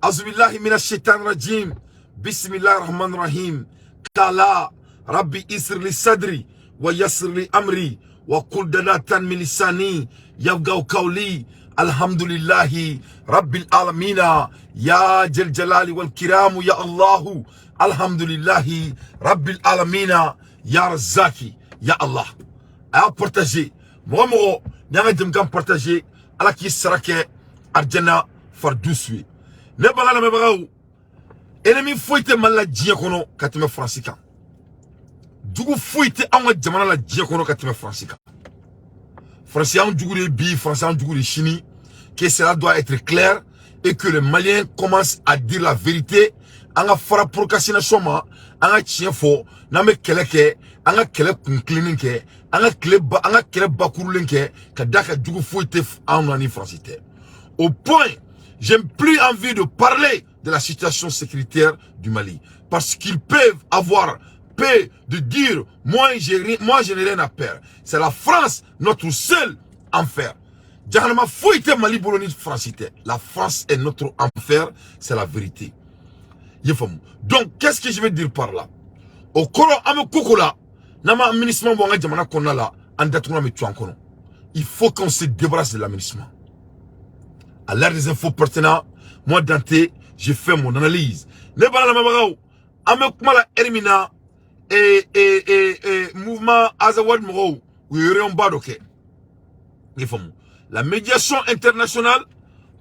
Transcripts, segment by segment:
Azubillahi minash shaitan rajim. Bismillah rahman rahim. Kala Rabbi isr li sadri wa yassir li amri wa qul danatan min lisani yafqahu qawli. Alhamdulillahi Rabbil alamina. Ya Jal Jalali wal Kiramu ya Allahu. Alhamdulillahi Rabbil alamina. Ya Razaki ya Allah. A partager. Moi, nyanga jemgam partager. Ala ki sarake arjana farduswi. Ne bagala me bagaw. Ennemi foite mala djie kono katime fransika. Dugu foite anga jamana la djie kono katime fransika. Français en djougou de bi, français en djougou de chini. Que cela doit être clair et que les Maliens commencent à dire la vérité. Anga fara procrastination ma, anga chien fo, name keleke, anga kele kunklininke, anga kele bakurulinke, kadaka djougou foite en ani francité. Au point, j'ai plus envie de parler de la situation sécuritaire du Mali. Parce qu'ils peuvent avoir peur de dire, moi je n'ai rien à perdre. C'est la France, notre seul enfer. Mali la France est notre enfer, c'est la vérité. Donc, qu'est-ce que je veux dire par là? Au Koro Amekokola, Nama ministre Mwanga Djamana Konala, Andatuna Metuankono. Il faut qu'on se débarrasse de l'aménagement. À l'ère des infos pertinentes, moi Dante, j'ai fait mon analyse. Nebala Mamagao, Amekmala Ermina et mouvement Azawad Moro, ou Yurion Badoke. La médiation internationale,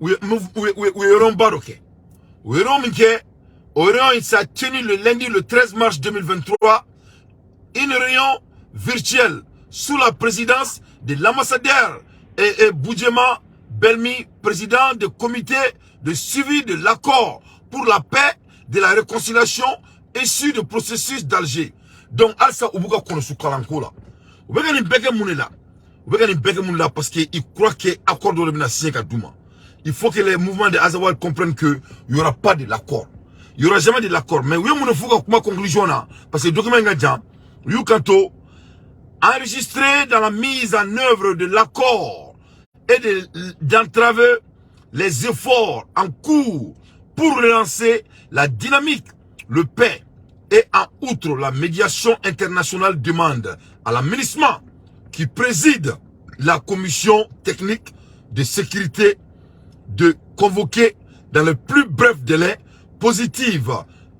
ou Yurion Badoke. Ou Yurion Minke, il s'est tenu le lundi le 13 mars 2023, une réunion virtuelle sous la présidence de l'ambassadeur et Boudjema Belmi, président du comité de suivi de l'accord pour la paix, de la réconciliation issu du processus d'Alger. Donc, Alsa Ubuka Konosu Kalankola. Ubeka ni beke mounela. Ubeka ni beke mounela parce qu'il croit que l'accord de l'élimination est Douma. Il faut que les mouvements de Azawad comprennent qu'il n'y aura pas de l'accord. Il n'y aura jamais de l'accord. Mais oui, mon fouga kuma conclusion là. Parce que le document est déjà. Lui, kanto, enregistré dans la mise en œuvre de l'accord et d'entraver les efforts en cours pour relancer la dynamique, le paix. Et en outre, la médiation internationale demande à l'aménagement qui préside la commission technique de sécurité de convoquer dans le plus bref délai positive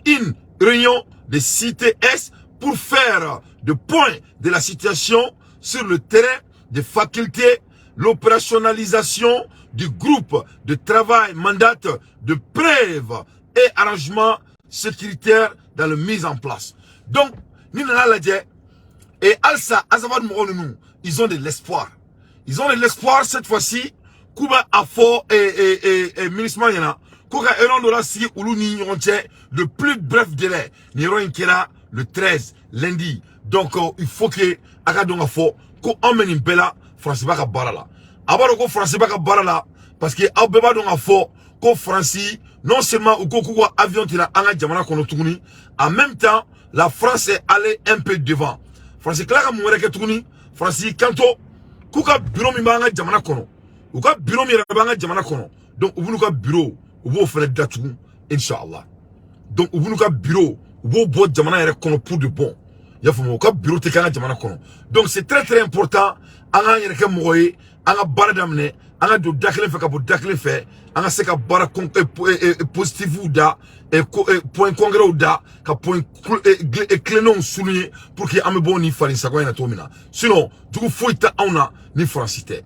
une réunion de CTS pour faire le point de la situation sur le terrain des facultés, l'opérationnalisation du groupe de travail mandate de preuve et arrangement sécuritaire dans la mise en place. Donc, Nina Ladje et Alsa Azavad Mourounou, ils ont de l'espoir. Ils ont de l'espoir cette fois-ci. Kuba Afo et ministre Mayana, Koka Eron de la Si Oulouni le plus bref délai. Niron Kera le 13, lundi. Donc, il faut que Akadon Afo, qu'on emmène une bella, France Baka Barala. Abaro France Baka Barala, parce que Abeba Don Afo, ko Franci, non seulement ou Kokuwa avion tira Anga Djamana Konotouni, en même temps, la France est allée un peu devant. France Clara Mouereke Touni, Franci Kanto, Kuka Bureau Mimanga Djamana Kono. Ou ka bureau Mirabanga Djamana Kono. Donc, ou ka bureau, ou vous faites datou, Inch'Allah. Donc, ou ka bureau, ou vous boit Djamana Yere Kono pour de bon. Yafoumo, ka bureau Tekana Djamana Kono. Donc, c'est très très important. Anga Yere Moué, Anga Baradamne, Anga do Dakle fait Kabo Dakle fait, Anga Seka Bara positif ou da, et point congrès ou da, ka point clénon souligné pour qu'il y ait un bon ni fali Sagoya Natomina. Sinon, du coup, faut être ni francité.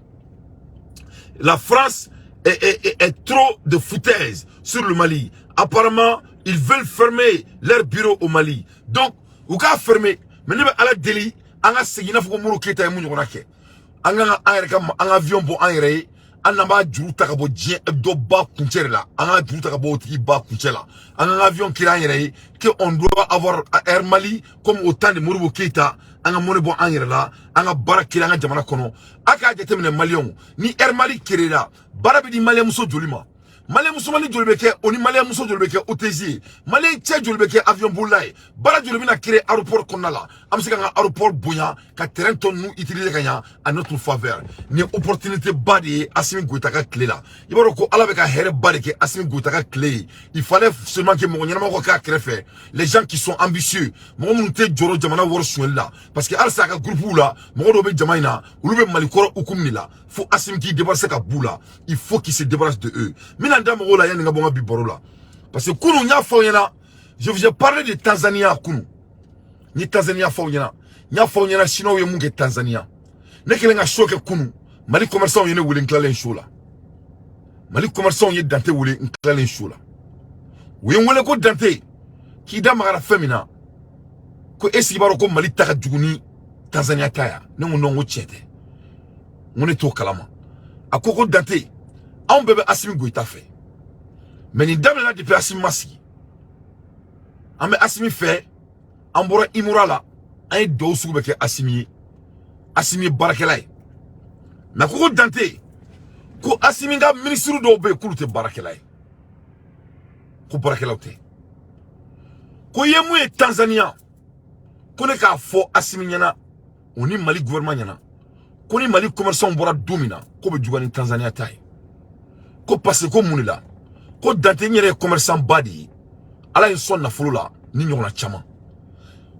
La France est trop de foutaise sur le Mali. Apparemment, ils veulent fermer leur bureau au Mali. Donc, ou ka fermer, mais ne à la délit, on a segina foko muro keta yamu nyorake. On a avion bon enrayé, on a djuru takabo djien do ba kuncher là. On a djuru takabo tiki ba kuncher là. On a avion qui l'a enrayé que on doit avoir Air Mali comme autant de Mouroubo Keita. On a mon bon enrayé là. On a barak qui l'a Djamana kono. Aka déterminer Malion ni Air Mali qui là. Barabi di Malien muso jolima. Malien muso Mali jolibeke, oni Malien muso jolibeke otezi. Malien tche jolibeke avion boulay. Bara jolibina créé aéroport konala. am se ka aéroport bonya ka terrain ton nous utiliser kanya à notre faveur ni opportunité ba de Assimi Goïta ka clé là il va ko ala be ka here ba de ke Assimi Goïta ka clé il fallait seulement que mo nyama ko ka créer les gens qui sont ambitieux mo mun te joro jamana wor suel là parce que alsa ka groupe là mo do be jamaina ulu be malikoro hukum ni là faut Assimi qui débarrasser ka boula il faut qu'il se débarrasse de eux minanda mo la yanga bonga biboro là parce que kunu nya fo yana je vous ai parlé de Tanzania kunu ni Tanzania fo yana nya fo yana sino ye munge Tanzania ne kelenga shoke kunu mali commerçant yene wule nklalen show la mali commerçant ye dante wule nklalen show la we wole ko dante ki da magara femina ko esi baro ko mali taka juguni Tanzania kaya ne ngo ngo chete ngone to kalama akoko dante on bebe Assimi Goïta fait mais ni dame la depuis Assimi Masi ame Assimi fait ambora imurala ay do sugu beke Assimi barakelay na ko dante ko Assimi nga ministre do be kulute barakelay ko barakelawte ko yemu e Tanzania ko ne ka fo Assimi nyana oni Mali gouvernement nyana ko ni Mali commerçant bora domina ko be jugani Tanzania tay ko passe ko munila ko dante nyere commerçant badi ala en son na fulula ni nyona chama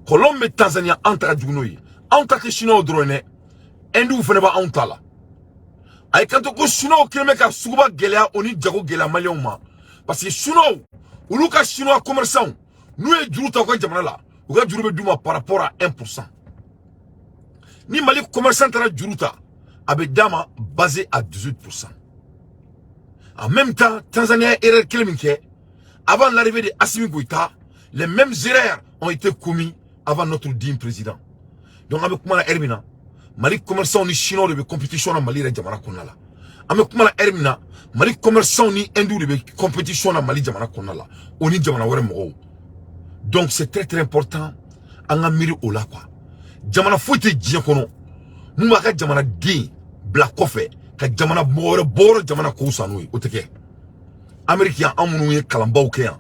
Colombe Tanzania antaka jugunoyi antaka chino drone endu fene ba antala ay kanto ko chino kelme ka suguba gelea oni jago gelea malion ma parce que chino uluka chino commerçant nous e juruta ko jamana la uga jurube duma par rapport à 1%. Ni Mali commerçant tara juruta abe dama basé à 18%. En même temps, Tanzania erreur kelminke avant l'arrivée de Assimi Goïta, les mêmes erreurs ont été commises avant notre digne président. Donc avec moi la Hermina, Mali commerçant ni chinois de compétition en Mali jamana konala. Avec moi la Hermina, Mali commerçant ni hindou de compétition en Mali jamana konala. Oni jamana wore mo. Donc c'est très important en amiri ola quoi. Jamana foite djien kono. Muma ka jamana din black coffee ka jamana boro jamana ko sanoi oteke. Américain amunu ye kalambaw keyan.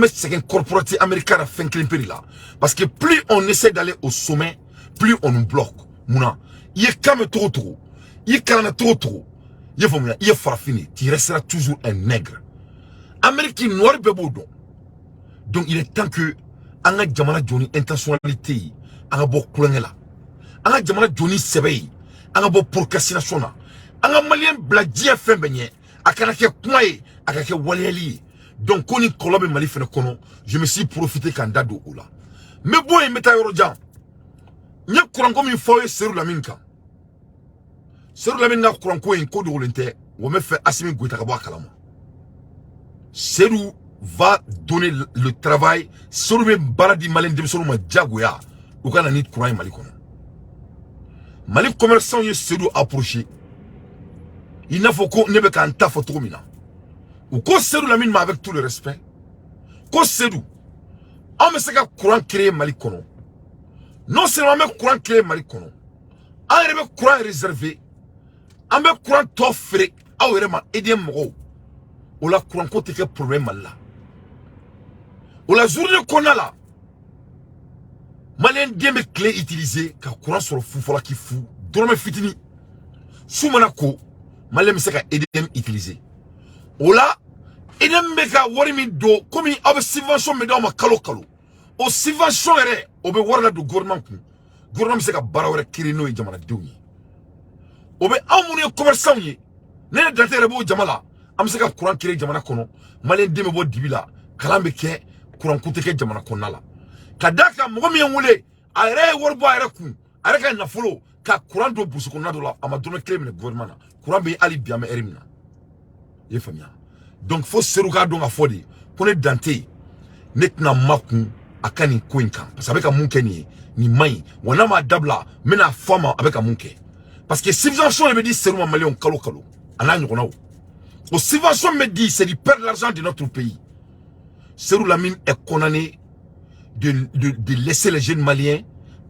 C'est un corporatif américain a fait un peu là. Parce que plus on essaie d'aller au sommet, plus on nous bloque. Mouna, il est calme trop. Il est calme trop. Il est farafini. Tu resteras toujours un nègre. Américain noir bebodo. Donc il est temps que anga jamana joni intentionnalité anga bo kulengela. Anga jamana joni sebei anga bo procrastination na. Anga malien bladie fembenye akana ke kwae akake waleli. Donc, quand on Mali fait je me suis profité candidat de Oula. Mais bon, il m'a dit, il y a un comme une fois, c'est la minka. C'est la minka, courant quoi, un code de l'intérêt, on me fait Assimi Goïta Kalama. Serou va donner le travail, Serou me baladi malin de Soloma Djagoya, ou quand on a ni courant Mali kono. Mali commerçant, il Serou approché. Il n'a faut qu'on ne be qu'un taf trop mina. Ou qu'on Serou la mine avec tout le respect. Qu'on Serou. On me sait qu'un courant créé Mali kono. Non seulement un courant créé Mali kono. Un courant réservé. Un courant t'offre. Ah ouais, ma aider moi. Ou la courant côté que problème là. Ou la journée qu'on a là. Malien bien mes clés utilisées. Car courant sur le fou, faut la qui fou. Dans mes fitini. Sous manako. Malien me sait qu'à aider utiliser. Ou là. Aider me qu'à warimi do. Comme il a subvention me dans ma kalo. O subvention est. Obe warla du gouvernement. Gouvernement me sait qu'à barawere kirino et jamana douni. Obe amouni commerçant yi. Nene dante rebo jamala. Am se ka courant kire jamana kono. Malien deme bo dibila. Kalambe ke courant kuteke jamana konala. Kadaka mogomi yangule. Aere warbo aere ku. Aere ka nafolo. Ka courant do busu kona do la. Ama dome kile mene gouvernement. Courant be ali biame erimina. Ye famia. Donc faut seruka donga fodi. Kone dante. Netna makun. Akani kwenka. Parce avec un munke ni mai. Wanama dabla. Mena fama avec un munke. Parce que subvention me dit c'est le Mali on kalo. Anani konao. Au subvention me dit c'est de perdre l'argent de notre pays. Serou Lamine est condamné de laisser les jeunes Maliens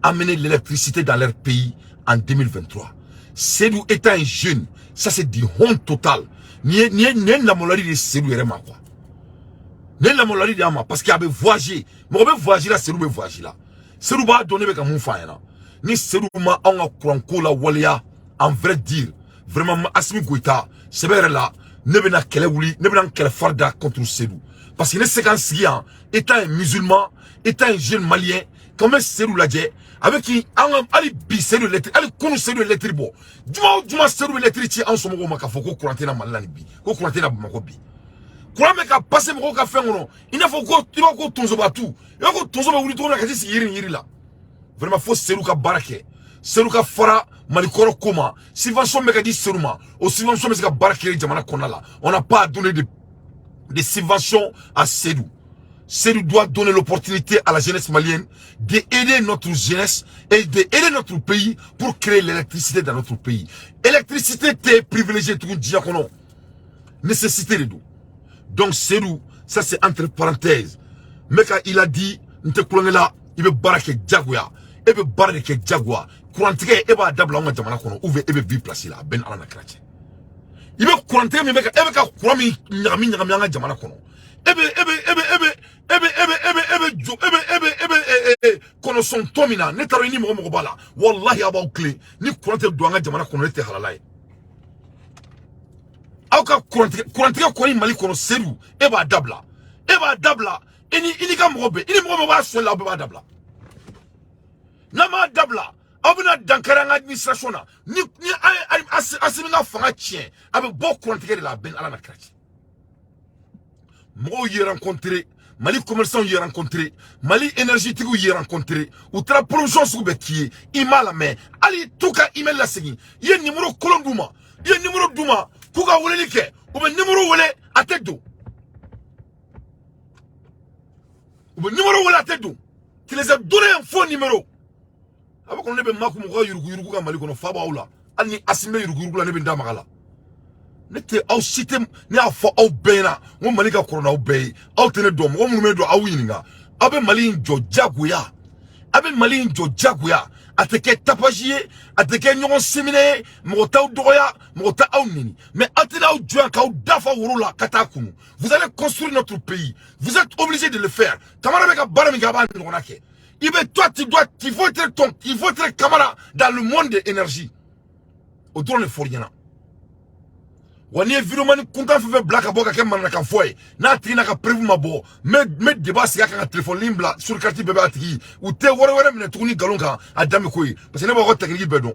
amener l'électricité dans leur pays en 2023. Serou étant un jeune, ça c'est du honte total. Ni la molari de Serou Yerema quoi. Ni la molari de Ama parce qu'il avait voyagé. Mais on veut voyager là, Serou veut voyager là. Serou ba donné be ka mun fa yana ni Serou ma on a kuranko la waliya en vrai dire vraiment Assimi Goïta c'est vrai là ne be na kele wuli ne be na kele farda contre Serou parce que ne séquence qui étant un musulman étant un jeune malien comme Serou ladje avec qui ali bi Serou électrique ali konu Serou électrique bo djuma Serou électrique ti en somo maka foko kurantena malani bi ko kurantena mako bi kurame ka passer mako ka fengono ina foko tiba ko tonzo batu e ko tonzo ba wuli to na ka ci yiri la vraiment faut Serou ka barake Serou ka fara malikoro koma subvention me ka di Serou ma au subvention me ka barake jamana konala on n'a pas donné de subventions à Serou. Serou doit donner l'opportunité à la jeunesse malienne d'aider notre jeunesse et d'aider notre pays pour créer l'électricité dans notre pays. Électricité est privilégiée tout le diacono. Nécessité de tout. Donc Serou, ça c'est entre parenthèses. Mais quand il a dit, là, il veut barrer Jaguar, il veut barrer Jaguar, courantike, il va d'abord en jamana kono, ou il veut vivre placé là, ben alana krache. Il veut courantike, mais il veut courami nyami jamana kono. Kono son tomina netaro ni mo bala wallahi abaw clé ni courante do nga jamana kono te halalay awka courante ko ni mali kono Serou eba dabla ini ka mo be ini mo ba so la ba dabla nama dabla abuna dankara nga administration na ni asimi nga fanga tien abe bo courante de la ben ala na krati moi y rencontré Mali commerçant y rencontré Mali énergétique y rencontré ou tra promotion sous betier il m'a la main ali tuka email la segui y a numéro kolonduma y a numéro duma kuga wole like ou ben numéro wole atedo ou ben numéro wole atedo qui les a donné un faux numéro avant qu'on ne be maku mo yurugu ka Mali kono faba wala ani asime yurugu la ne be ndamagala nete au cité ni a fo au bena mo Mali ka corona au be au tene do mo mu me do au yininga abe Mali njo jaguya ateke tapagie ateke nyon semine mo ta doya mo ta au nini mais atena au joan ka au dafa wurula katakunu vous allez construire notre pays vous êtes obligé de le faire tamara be ka barami ga ban ngonake ibe toi il faut être camarade dans le monde de l'énergie au drone le foriana wani environnement content fait black aboka ke man na kan foy na trina ka prévu mabo me débat si ka téléphone limbla sur carte bébé atiki ou te wore mine tukuni galonka adame koy parce que ne ba ko technique bedon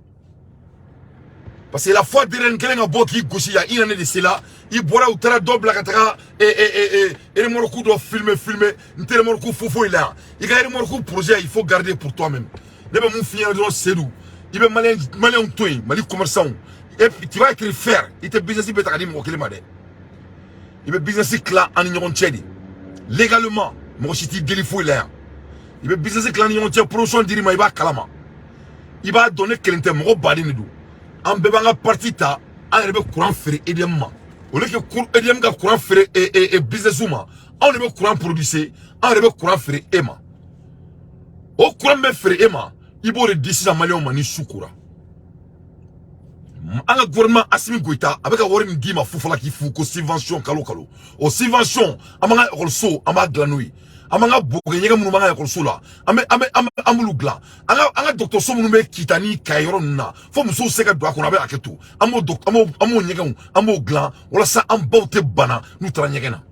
parce que la fois derrière kelenga boki gosi ya une année de cela il bora ou tara double ka taka et moroko do filmer ntere moroko fofo il a il ga moroko projet il faut garder pour toi-même ne ba mon finir do Serou il be malin toy mali commerçant. Et puis tu vas écrire faire, il te business il peut t'arrêter mon kilomètre. Il peut business clan en ignorant tchèdi. Légalement, mon chiti délifou il est. Il peut business clan en ignorant tchèdi production dirima il va kalama. Il va donner quelqu'un mon badi nedou. En bébanga parti ta, en rebe courant ferré édiemment. Au lieu que édiem ga courant ferré et business ouma, on rebe courant produisé, en rebe courant ferré ema. Au courant me ferré ema, il faut le décider à Malion mani soukura. Anga gouvernement Assimi Goïta avec a wori ndima fufala ki fu ko subvention kalo o subvention amanga rolso ama glanouille amanga boge nyega munu manga rolso la amulu glan anga docteur so munu me kitani kayoro na fo muso seka do akona be aketu amo nyega amo glan wala sa am bawte bana nu tra nyega na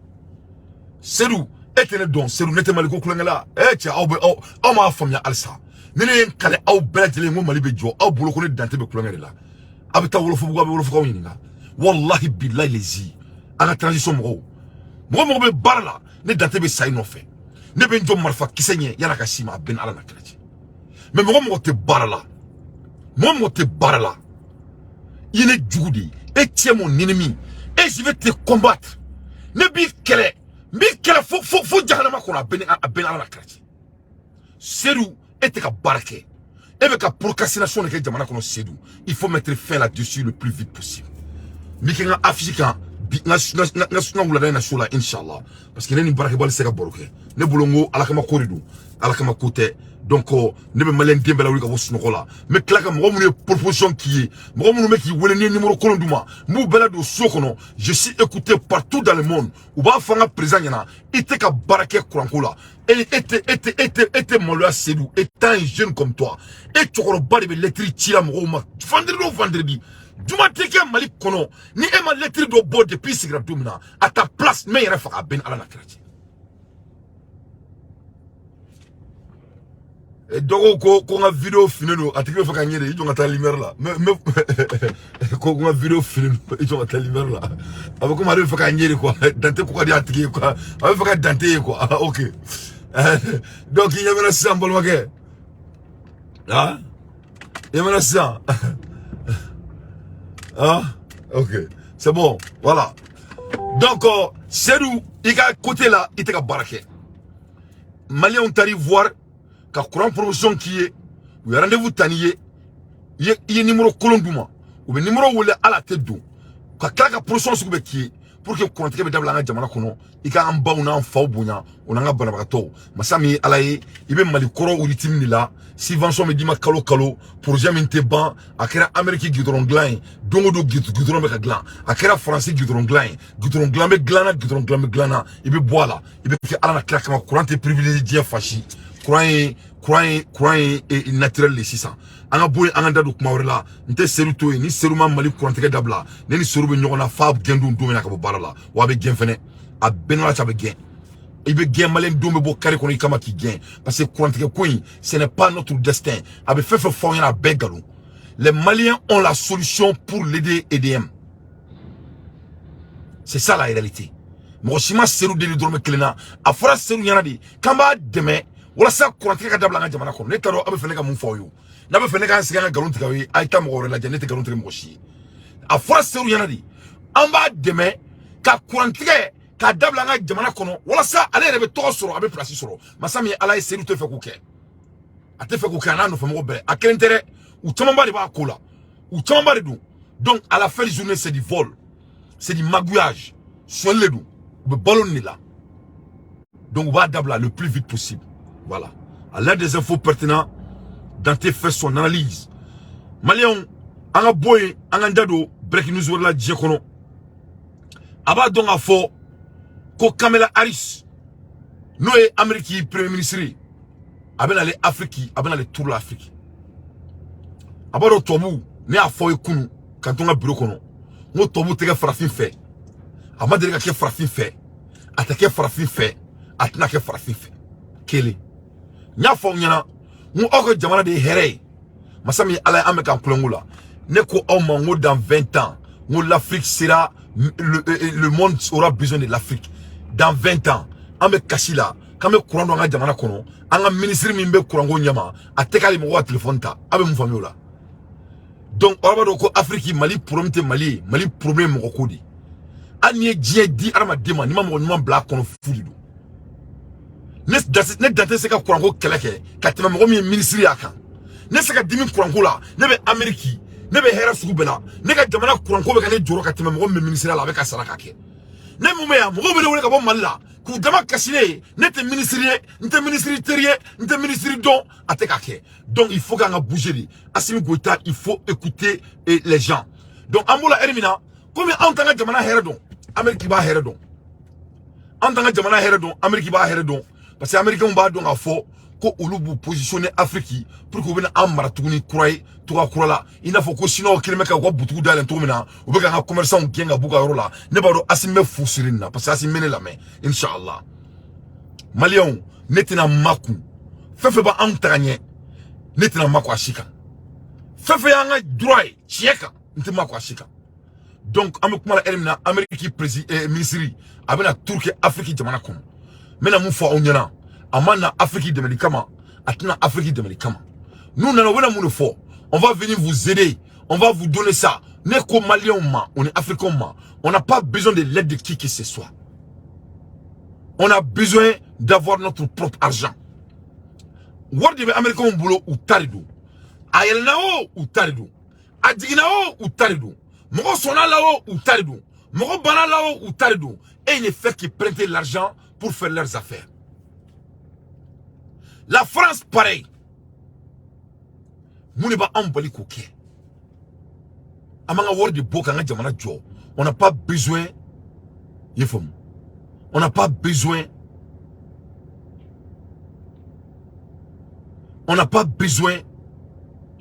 Serou etene don Serou nete maliko kulengela tia au ma famia alsa nene kale au belatele mo malibe jo au boloko ne dante be kulengela la abita wolofu ko yininga wallahi billahi lezi ala transition mo be barla ne date be say no fe ne be njom marfa kisenye yana ka sima ben ala na kreti mais mo te barla il est jugudi et tu es mon ennemi et je vais te combattre ne bi kele faut jahanama ko na ben ala na kreti Serou était ka barake. Et avec la procrastination de jamana kono Serou, il faut mettre fin là-dessus le plus vite possible. Mikenga Africain nga wula da na shula inshallah parce que ne ni baraka bal sega boroke ne bulongo ala kama koridu ala kama kote donc ne be malen dembe la wuli ka bosu nokola me klaka mo mu proposition qui est mo mu me ki wele ni numéro kolonduma mu bela do sokono je suis écouté partout dans le monde ou ba fanga président yana ite ka barake kurankola et était Moloya Sedou étant un jeune comme toi et tu crois de lettre tira mo ma vendredi Duma teke Mali kono ni e ma lettre do bo depuis sigra dumna à ta place mais il fa ben ala na krati et donc ko nga vidéo fineno atike fa ka nyere ijo ngata limer la me ko nga vidéo fineno ijo ngata limer la aba ko mari fa ka nyere quoi dante ko di atike quoi aba fa ka dante quoi OK donc il y avait la symbole wake ah il y avait la ça ah, ok, c'est bon, voilà. Donc, Sedou, il a côté là, il était à Baraké. Malien, on t'arrive voir, qu'à courant promotion qui est, ou un rendez-vous tanier, il y a numéro Colombouma, ou le numéro où il est à la tête d'eau, qu'à claque promotion sur le qui pour que courant qui est d'abord la jamana kono, il y a un bas ou un faux bounya, on a un banabato, Massami alaye, il veut malikoro ou l'itim nila, si Vincent me dit ma kalo pour jamais te ban, à kera Amérique gudron glain, dongo gudron meka glan, à kera français gudron glain me glana, il veut boire là, il veut faire à la claque ma courant est privilégié fachi, croyez et naturel les 600. Anga boy anga dadu kumaurela, nte seru to ni seruma mali courant ke dabla, ni seru be nyona fab gendu ndumena ka barala, wa be gen fene, a benwa cha be gen. Il veut gagner malin dombe bo kare kono ikama ki gagne parce que courant que coin ce n'est pas notre destin avec fait fort yana begalou les Maliens ont la solution pour l'aider EDM c'est ça la réalité mo shima seru de dorme klena afra seru yana di kamba deme wala sa courant que dabla nga jamana kono ne taro abe fene ka mun fo yo na be fene ka siga galon tikawi ay tam gore la janete galon tikawi mo shi afra seru yana di amba deme ka courant ka dabla nga jamana kono wala sa ale rebe to soro abe place soro masami ala e seru te fe ku ke ate fe ku ke na no famo be akentere ou tamba de ba kola ou tamba de dou donc à la fin de journée c'est du vol c'est du magouillage sur le dou be ballon ni là donc on va dabla le plus vite possible voilà à l'aide des infos pertinentes Dante fait son analyse Malion anga boy anga ndado breaking news wala je kono aba donc a fo ko Kamala Harris no e Amérique premier ministre abena le Afrique abena le tour l'Afrique abaro tobu ne afo ekunu kantonga bureau kono ngo tobu tege farafin fe amadere ka ke farafin fe atake farafin fe atna ke farafin fe kele nya fo nyana ngo ogo jamana de here masami ala American kulongula ne ko o mango dans 20 ans ngo l'Afrique sera le monde aura besoin de l'Afrique dans 20 ans, on me caché là, quand me courant dans la jamana kono, on ministre mimbe courant nyama, a tekali mo téléphone ta, abe mu famille là. Donc on va donc Afrique Mali problème mo kodi. Anye die di arama dema ni ma black kono fuli do. Ne date se ka courant ko keleke, ka tema mo mi ministre yakan. Ne se ka dimi courant ko la, ne be Amerique, ne be hera sugu bela, ne ka jamana courant ko be ka ne joro ka tema mo mi ministre la be ka saraka ke. Ne mumea mo be wole ka bo malla ku dama kasile ne te ministre terrier ne ministre don atekake donc il faut qu'on a bouger Assimi Goïta il faut écouter les gens donc amula elimina comme en tant que jamana heredon Amérique ba heredon en tant que jamana heredon Amérique ba heredon parce que américain ba don a fo ko ulubu positionner Afrique pour que bena amara tuguni croire to akurala ina fo ko sino kilime ka ko butu dalen to mina o be ka commerçant genga buga rola ne ba do asime fusirina parce que asime ne la main inshallah Malion netina maku fefe ba antanye netina maku ashika fefe yanga droit chieka nti maku ashika donc amekuma elimina Amérique président ministre abena Turquie Afrique jamana kono mena mu fo onyana amana Afrique de médicaments atna Afrique de médicaments nous n'avons pas on va venir vous aider on va vous donner ça n'est qu'au Malien on est africain on n'a pas besoin de l'aide de qui que ce soit on a besoin d'avoir notre propre argent word de américain boulot ou tarido ayelnao ou tarido adiginao ou tarido mo sona lao ou tarido Moro banalao ou taridou. Et il ne fait qu'ils prêtent l'argent pour faire leurs affaires. La France, pareil. Mouniba ambali kouké. Amanga word de bokanga jamana jo. On n'a pas besoin. On n'a pas besoin. On n'a pas besoin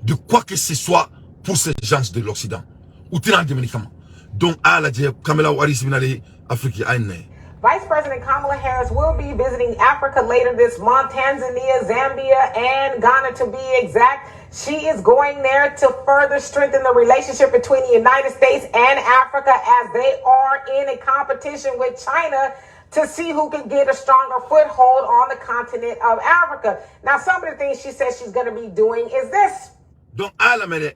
de quoi que ce soit pour ces gens de l'Occident. Ou t'es dans des médicaments. Donc, à la Kamala Waris Minale, Afrique, Vice President Kamala Harris will be visiting Africa later this month, Tanzania, Zambia, and Ghana to be exact. She is going there to further strengthen the relationship between the United States and Africa as they are in a competition with China to see who can get a stronger foothold on the continent of Africa. Now, some of the things she says she's going to be doing is this. Donc, à la mêlée,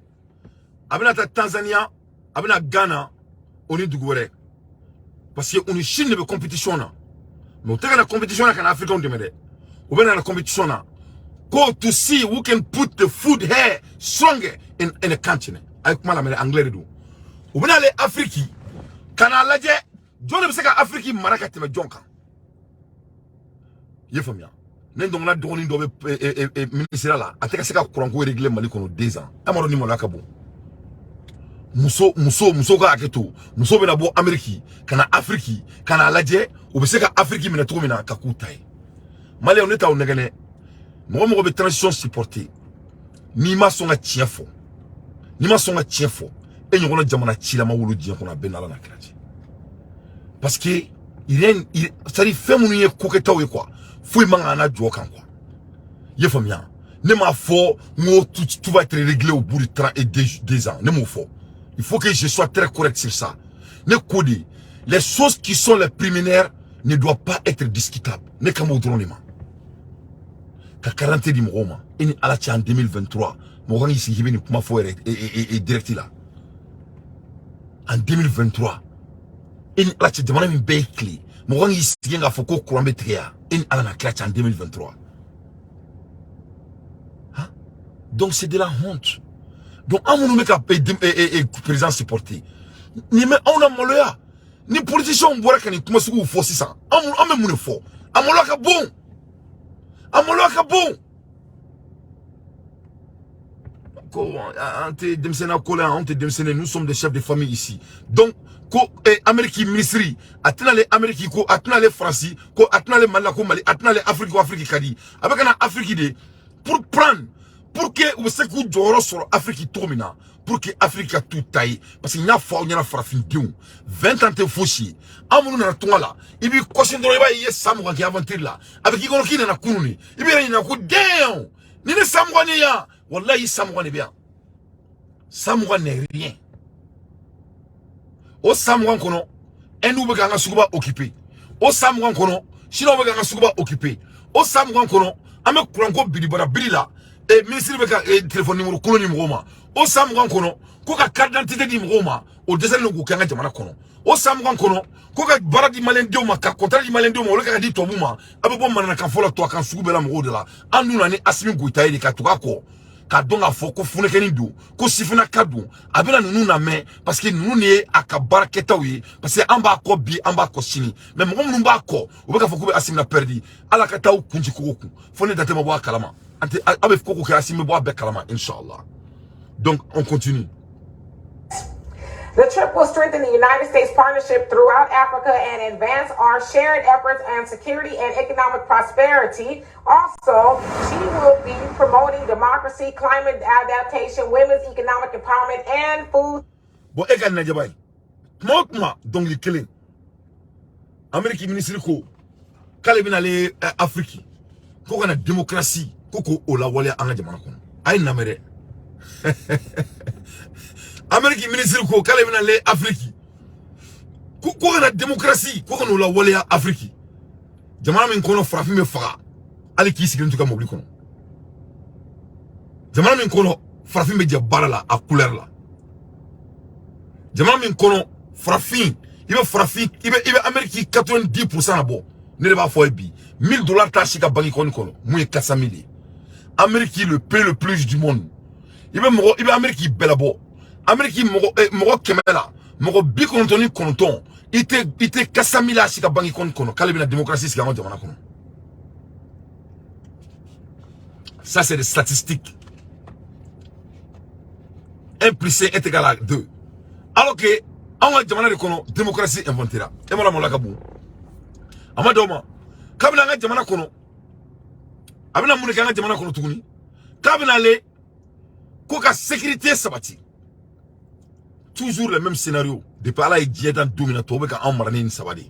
avec la Tanzania, avec la Ghana, on est du gouvernement. Parce qu'on est Chine de compétition. Mais on est la compétition en Afrique, on demande. On est dans la compétition. Go to see who can put the food here stronger in a continent. Avec moi, la anglais de on est allé Afrique. Quand on a dit, John ne sait qu'Afrique, Marrakech, mais John. Il est familier. Nous avons donné un ministère là. À tel que c'est qu'on a réglé Mali pendant 2 ans. Amaro ni Mola Kabo. Muso ka aketo. Muso bena bo Amérique. Kana Afrique. Kana ladje. Ou bese ka Afrique mena trop mena kakutai. Mali on est à onegane. Mo be transition supporter. Ni ma songa tiefo. Ni ma songa tiefo. Et nous on jamana chila ma wulu dien qu'on a benala na kraji. Parce que il ça dit fait mon yé koketa we quoi. Fouille mangana jokan quoi. Yé famia. Ne m'a fort, moi tout va être réglé au bout de 30 et 2 ans. Ne m'en faut. Il faut que je sois très correct sur ça. Ne codé. Les choses qui sont les préliminaires ne doivent pas être discutables. Ne comme au drôle. Ka 40 di mroma. Ini alachi en 2023. Mon ici il vient pour faire et direct là. En 2023. Ini alachi demande une bécli. Mon ici il y a foko kurambe tria. Ini alana klachi en 2023. Donc c'est de la honte. Donc on nous met qu'à président supporter. Ni mais on a moloya. Ni politicien on boit quand il commence à forcer ça. On même mon fort. Amoloya ka bon. Amoloya ka bon. Nous sommes des chefs de famille ici. Donc Amérique ministry atena les Amérique ko atena les France ko atena les Mali ko Mali atena les Afrique ko Afrique kadi. Avec un Afrique de pour prendre pour que vous savez que vous sur Afrique tomina pour que Afrique a tout taille parce qu'il y a fort il y a farafin diou 20 ans te fauchi amunu na tola là il bi question do ba y samu qui aventure là avec qui ko na kununi il bi na ko damn ni ne samu ni ya wallahi samu ni bien samu n'est rien au samu kono enu be ganga sukuba occupé au samu kono shino be ganga sukuba occupé au samu kono ame kuranko bidibara bidila et ministre beka téléphone numéro kolo numéro ma o samwan kono ko ka carte d'identité di mroma o desal no ko kanga jamana kono o samwan kono ko ka baradi malende ma ka contrat di malende ma o ka di tobuma abe bon manana kan fola to kan sugu bela mro de la anu na ni asimi goita ile ka to ko ka donga foko fune keni do ko sifuna kadu abela nunu na me parce que nunu ne akabara ketawi parce que amba ko bi amba ko sini mais mo munu ba ko o beka foko be asimi na perdi ala ka taw kunji koku fone date ma bo kalama avec Koko Karasime bois Bekalama, Inch'Allah. Donc, on continue. The trip will strengthen the United States partnership throughout Africa and advance our shared efforts on security and economic prosperity. Also, she will be promoting democracy, climate adaptation, women's economic empowerment, and food. Bon, égal Nadjabay. Moi, donc les clés. Amérique ministre ko, Kalebina les Afrique. Koko na démocratie. Koko ola wale anga jamana kono ay namere Amérique ministre ko kala bina le Afrique ko na démocratie ko ola wale Afrique jamana min kono frafi me faga ali ki sigin tuka mobli kono jamana min kono frafi me jabara la a couleur la jamana min kono frafi ibe Amérique 90% na bo ne ba fo bi $1000 ta shika bangi kono mu 400 000 Amérique le pays le plus du monde. Il veut Amérique belabo. Amérique moro kemela. moko bi kontoni konton ite kasamila sika bangi kono kale bina démocratie sika ngoti wana kono. Ça c'est des statistiques. 1 plus 1 est égal à 2. Alors que on a jamana de kono démocratie inventera. Et moi la molaka bu. Amadoma kabila nga jamana kono abina mun ka nga jamana kono tuguni kabina le ko ka sécurité sabati. Toujours le même scénario. Depuis là, il y dans dominant tout avec un marné sabadi.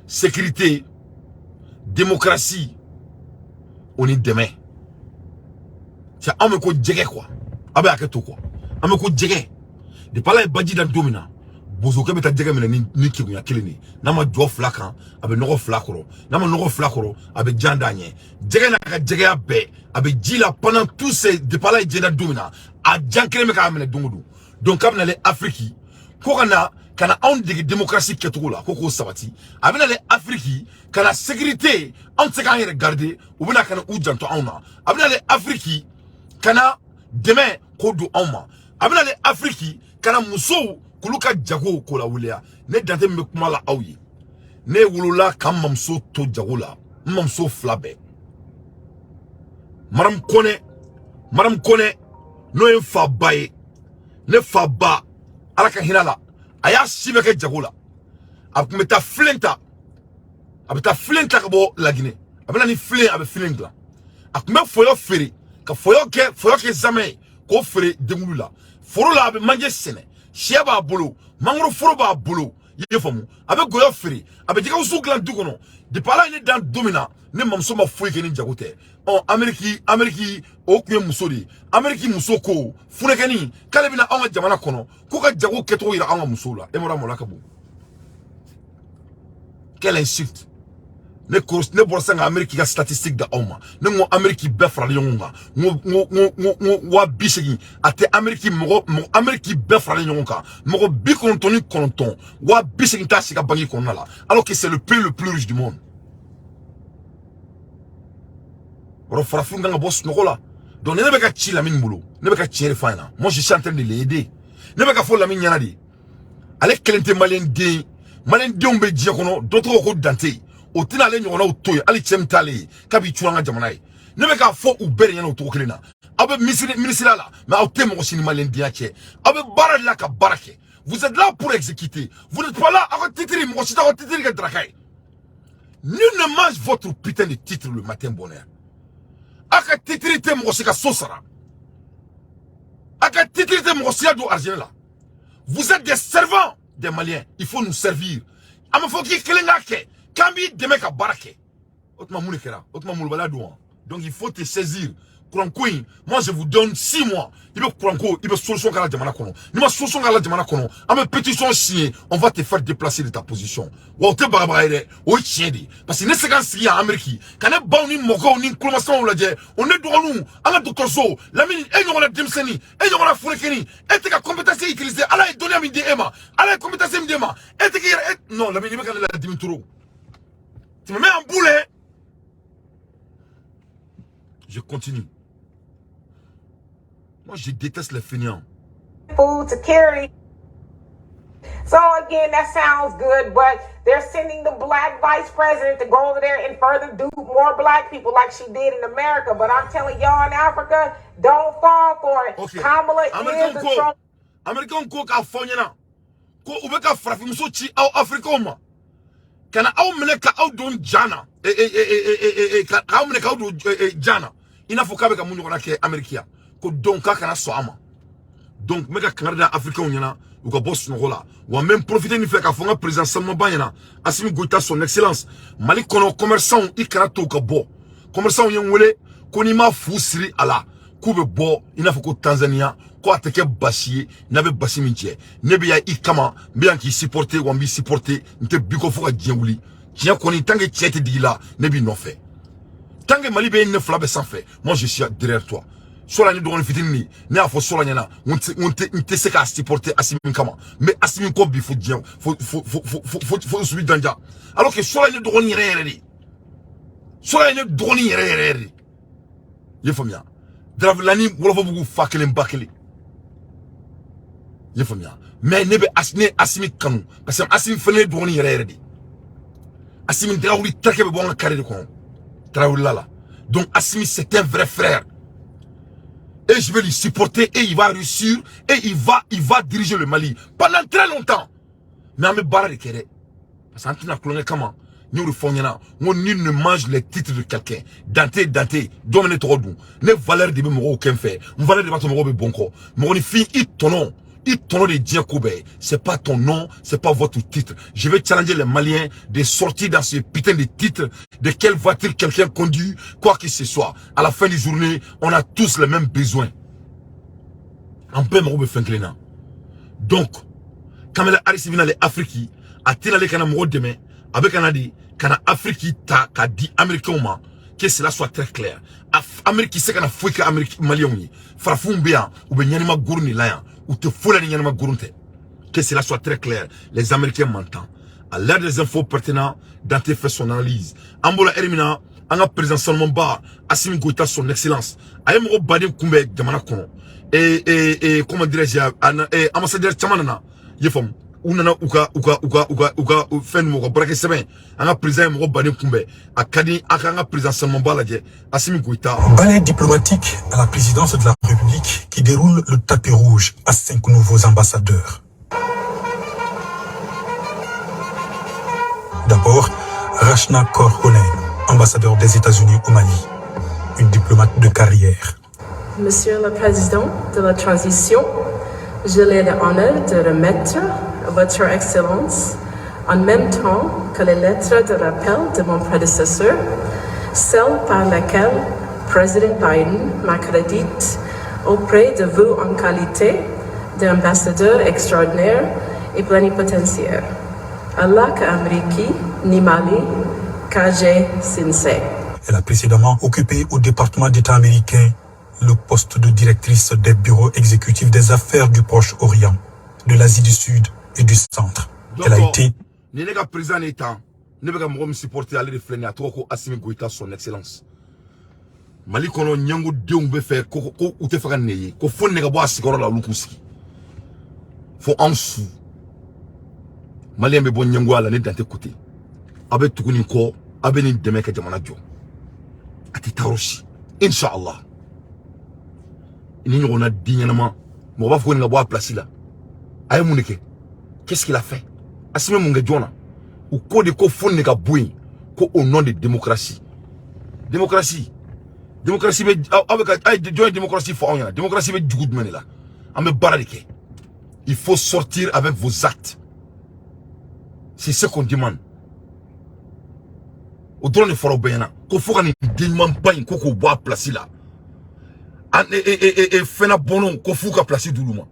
Sécurité, démocratie, on est demain. C'est un me ko djege quoi. Abe aketo quoi. Un me ko djege. Depuis là, il badji dans dominant. Bozo kebe ta djege mena ni kigunya keleni. Nama djo flakan, abe noko flakoro. Nama noko flakoro, abe jandanye. Djege na ka djege abe, abe djila pendant tous ces depuis là, il y dans dominant. A djankele me ka mena dungudu. Donc comme dans les Afrique kana on de démocratie ketula koko sabati abina les Afrique kana sécurité on se kan regarder ou bina kana ujanto auna abina les Afrique kana demain kodu auma abina les Afrique kana muso kuluka jago ko la wulia ne dante me kuma la awyi ne wulula kam mamso to jagola mamso flabe maram kone no en fa baye ne fa ba alaka hinala aya sibeke jagola abkumeta flenta abeta flenta kabo la Guinée abena ni flen abe flengla akume foyo feri ka foyo ke zame ko feri demulula foro la abe manje sene sheba bolo mangro foro ba bolo yefomu abe goyo feri abe diga usuglan dukono de pala ni dan domina ne mamso ma foyi ke ni jagote on Ameriki o kuye musodi Ameriki musoko funekeni kale bina anga jamana kono ko ka jago keto ira anga musola e mora molaka bu. Quelle insulte. Ne course ne borsa Ameriki ga statistique da oma ne ngo Ameriki be fra nyonga ngo wa bisegi ate Ameriki mo Ameriki be fra nyonga mo bi kontoni konton wa bisegi ta sika bangi konala alors que c'est le pays le plus riche du monde. Donc ne be ka chi la min bulu ne be ka chi refina moi je suis en train de l'aider ne be ka fo la min yana di ale kelente malien de ombe dia kono d'autres ko dante o tina le nyona o toy ali chemtale kabi chuanga jamana ne be ka fo u bere yana o to kelena abe ministre la mais au temo sini malien dia che abe bara la ka barake vous êtes là pour exécuter vous n'êtes pas là à titrer mo sita à titrer que drakai nul ne mange votre putain de titre le matin bonheur. Aka titrite mosika sosara. Aka titrite mosika do argent. Vous êtes des servants des Maliens. Il faut nous servir. Amafoki kelengake. Kambi demeka barake. Otma mounikera. Otma moulbala douan. Donc il faut te saisir. Kourankoui, moi je vous donne 6 mois. Il veut Kouranko, il veut solution à la demande kono. Il veut solution à la demande kono. À mes pétitions signées, on va te faire déplacer de ta position. Ou te barabaire, ou tiende. Parce que ne se gagne en Amérique. Quand on est ni moko ni colomasson la dit, on est droit nous. À la docteur So, la mine, et on a Dimseni, et on a Fourekeni, et t'es qu'à compétence utilisée. Allah est donné à midi Emma. Allah est compétence Emma. Et t'es qu'à non, la mine, il va la Dimitro. Tu me mets en boulet. Je continue. Moi, je déteste les fainéants. Food to carry. So again, that sounds good, but they're sending the black vice president to go over there and further dupe more black people like she did in America. But I'm telling y'all in Africa, don't fall for it. Okay. Kamala is the Trump. American cook a fonyana. Ko ubeka frafi musochi au Afrikoma. Kana au meneka au don jana. Ka au meneka au don jana. Ina fokabe ka munyo kona ke Amerikia. Ko donc kana so ama donc mega kanada africain nyana ou ka boss no rola ou même profiter ni fait ka fonga président seulement banyana Assimi Goïta son excellence Mali kono commerçant i kana to ka bo commerçant yen wele ko ni ma fusiri ala ku be bo ina foko Tanzania ko ateke bashie na be bashi minche ne be ya i kama be an ki supporter ou bi supporter nte biko foka djewuli tiens ko ni tangue tiete digila ne bi no fait tangue Mali be ne flabe sans fait moi je suis derrière toi. Soit l'année de fitini, ne a fo soit l'année on te sait qu'à supporter Assimi Kama, mais Assimi Kobi faut dire, faut subir danger. Alors que soit l'année de Roni Rere, soit l'année de Roni Rere, Yefamia, Dravlani, Wolofo Bakele, Bakele, Yefamia, mais ne be asne Assimi kanu parce que Assimi fele do ni yere di Assimi Traoré trake be bon carré de kon Traoré là. Donc Assimi c'est un vrai frère. Et je vais lui supporter et il va réussir et il va diriger le Mali pendant très longtemps. Mais on me barre de kere. Parce que Antina Kolonel comment nous refondons nul ne mange les titres de quelqu'un. Dante, domine trop doux. Ne valeur de mon aucun fait. Une valeur de votre moro bon corps. Mon fille, il ton nom de Dien Koube. C'est pas ton nom, c'est pas votre titre. Je vais challenger les Maliens de sortir dans ce putain de titre de quelle voiture quelqu'un conduit, quoi que ce soit. À la fin du journée, on a tous les mêmes besoins. En peu moro be fenklena. Donc, quand elle arrive dans les Afriques, à tirer les canaux demain, avec un dit, quand Afrique ta, qu'a dit Américain, que cela soit très clair. Amérique, c'est qu'on a fouillé qu'Amérique, Malien, Frafoum bien, ou bien Yanima Gourni là, ou te foule Yanima Gourunte. Que cela soit très clair. Les Américains m'entendent. À l'ère des infos pertinentes, Dante fait son analyse. Ambola Erimina, en a président Salman Ba, Assimi Goïta son excellence. Ayemro Badim Koumbe, Gamana Kono. Et comment dirais-je, ambassadeur Chamanana, Yefom. Unana uka fen mo braque semaine anga président mo bané kumbe akadi akanga président Salman Ba ladje Assimi Goïta. Balai diplomatique à la présidence de la République qui déroule le tapis rouge à 5 nouveaux ambassadeurs. D'abord, Rachna Kaur-Honen, ambassadeur des États-Unis au Mali, une diplomate de carrière. Monsieur le Président de la Transition, j'ai l'honneur de remettre Votre Excellence, en même temps que les lettres de rappel de mon prédécesseur, celle par laquelle Président Biden m'accrédite auprès de vous en qualité d'ambassadeur extraordinaire et plénipotentiaire. Allah Amriki Nimali Kajé Sinsei. Elle a précédemment occupé au département d'État américain le poste de directrice des bureaux exécutifs des affaires du Proche-Orient, de l'Asie du Sud et du Centre. Elle a été... Ne n'est pas président d'État, ne peut pas me supporter aller refléter à trop Assimi Goïta son excellence. Mali kono nyango deumbe faire ko ute faka neye ko fon ne ga bo asigoro la lukuski. Fo ansu. Mali ambe bon nyango ala ne dante côté. Abe tukuni ko abe ni deme ka jamana jo. Ati taroshi. Inshallah. Ni on a dignement. Mo ba fo ne ga bo place là. Aye muneke. Qu'est-ce qu'il a fait? Assimi Mungejona. Ou ko de ko fon ne ga boui ko au nom de démocratie. Démocratie. Démocratie avec démocratie faut en démocratie avec du coup de mener là. On me barricade. Il faut sortir avec vos actes. C'est ce qu'on demande. Au drone de Foro Béana, qu'on faut qu'on ait dignement pas une coco bois placé là. Et fait un bon nom qu'on faut qu'on place douloument.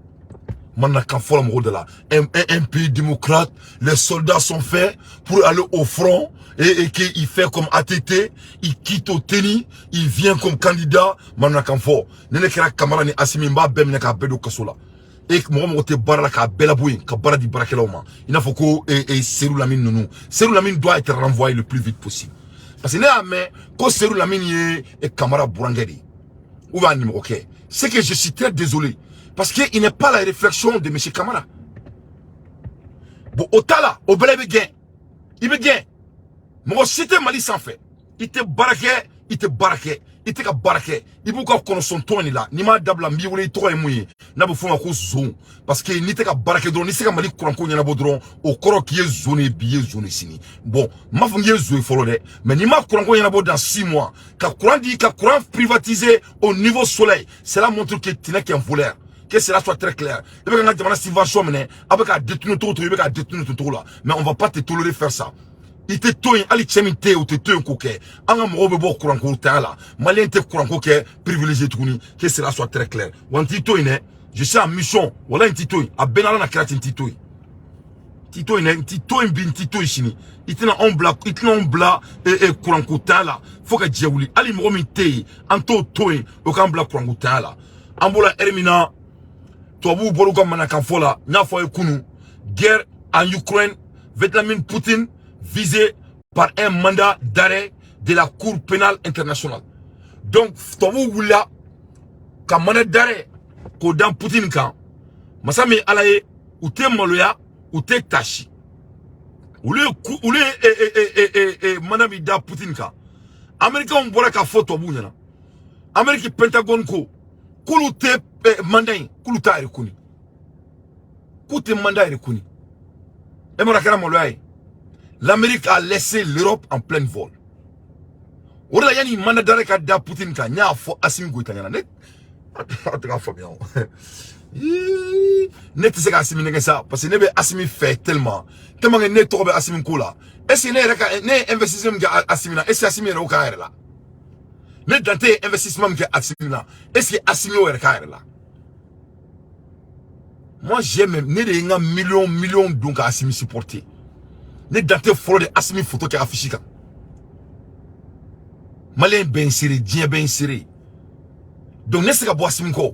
Maintenant, quand faut le de là, un pays démocrate, les soldats sont faits pour aller au front. Et qu'il fait comme ATT, il quitte au tennis, il vient comme candidat, maintenant quand faut. Nene kera kamara ni Assimi Mba bem ne ka bedo kasola. Et moi te barra ka bela bouin, ka barra di barakela oma. Il faut que Serou Lamine nounou. Serou Lamine doit être renvoyé le plus vite possible. Parce que là mais quand Serou Lamine et Kamara Bourangeri. Ou va numéro OK. C'est que je suis très désolé parce que il n'est pas la réflexion de monsieur Kamara. Bon otala, au belé gain. Il be gain. Moi, si tu Mali sans fait, il te baraqué, il te baraqué, il faut qu'on connaisse son ton là, ni ma dabla mi wole to e mouye, na bu fuma ko zone, parce que ni te ka baraqué dron, ni se ka Mali kuran ko nyana bodron, au koro qui est zone billet zone sini. Bon, ma fum ye zo follow de, mais ni ma kuran ko nyana bod dans 6 mois, ka kuran privatisé au niveau soleil, cela montre que tu n'es qu'un voleur. Que cela soit très clair. Il veut que tu subvention mené, avec à détourner tout, il veut qu'à détourner tout là, mais on va pas te tolérer faire ça. Il te toin ali chemite ou te toin koke anga mo be bo kuran ko tala malien te kuran ko ke privilégié tuni que cela soit très clair wanti toine je suis en mission wala nti toin a benala na krati nti toin nti toin bin nti toin chini itina on bla et kuran ko tala faut que djewuli ali mo mi te anto toin o kan bla kuran ko tala ambola ermina to bu bolu ko manaka fola na fo e kunu guerre en Ukraine Vladimir Poutine visé par un mandat d'arrêt de la Cour pénale internationale. Donc, vous voulez qu'un mandat d'arrêt, qu'au dans Poutine, quand, Massami Alaye, ou t'es maloya, ou t'es tachi. Ou le madame Ida Poutine ka. Américain on boit ka photo bounyana. Amérique Pentagone ko. Kulu te mandain, kulu ta rekuni. Kute mandat rekuni. Et mon akara maloya. L'Amérique a laissé l'Europe en plein vol. Ola yani mandat d'arrêt ka da Poutine ka nya fo Assimi Goïta nyana net. Ataka fo bien. Net se ka Assimi nge ça parce que nebe Assimi fait tellement que ne to be Assimi ko la. Est-ce que ne investissement ga Assimi na est-ce que Assimi ro ka là. Ne dante investissement ga Assimi na est-ce que Assimi ro ka là. Moi j'aime ne de nga millions donc Assimi supporter. Ne dante follow de Assimi photo ki affiché ka. Malien ben serré, Dien ben serré. Donc n'est-ce que Assimi ko.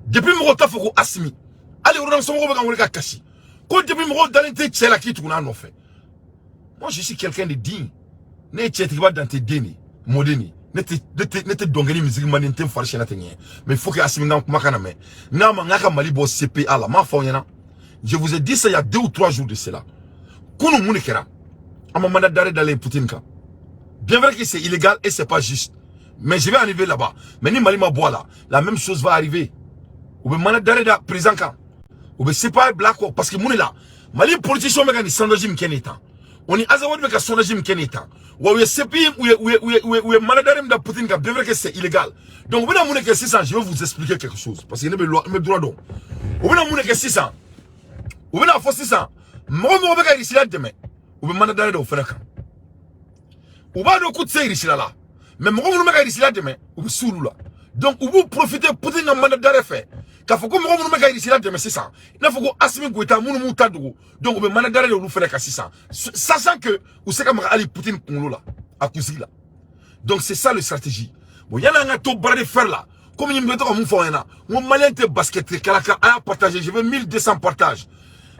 Depuis mon temps faut Assimi. Allez on son ko be ka kashi. Ko depuis mon dans l'intérêt tchela ki tu na no fait. Moi je suis quelqu'un de digne. Ne tcheti ba dans tes deni, modeni. Ne te dongeni musique man ntem farche na tenye. Mais il faut que Assimi ngam kuma kana me. Ngama ngaka mali bo CPA la ma fa nyana. Je vous ai dit ça il y a 2 ou 3 jours de cela. Kono muni kera. Ama mandat d'arrêt d'aller Poutine ka. Bien vrai que c'est illégal et c'est pas juste. Mais je vais arriver là-bas. Mais ni Mali ma bois là, la même chose va arriver. Ou bien mandat d'arrêt de président quand. Ou bien c'est pas black parce que mon est là. Mali politicien mega ni sans régime keneta. On est azawad mega sans régime keneta. Ou bien c'est pays ou mandat d'arrêt de Poutine quand bien vrai que c'est illégal. Donc vous n'avez que 600, je vais vous expliquer quelque chose parce qu'il y a mes droits donc. Ou bien n'avez que 600. Ou bien faut 600. Moi mega ici là demain. Ou bien mandat d'arrêt de faire quand. Ou bien de coup de ça ici là. Mais moi vous mega ici là demain. Ou bien sous là. Donc vous profitez Poutine en mandat d'arrêt fait. Quand faut que moi vous mega ici là demain c'est ça. Il faut que Assimi Goïta mou mutadou. Donc vous mandat d'arrêt de vous faire 600. Sachant que vous savez comment Ali Poutine konlo là à Kousi là. Donc c'est ça la stratégie. Bon y a un to bras de fer là. Comme il me dit comme font là. Mon malin te basket kelaka a partager, je veux 1200 partages.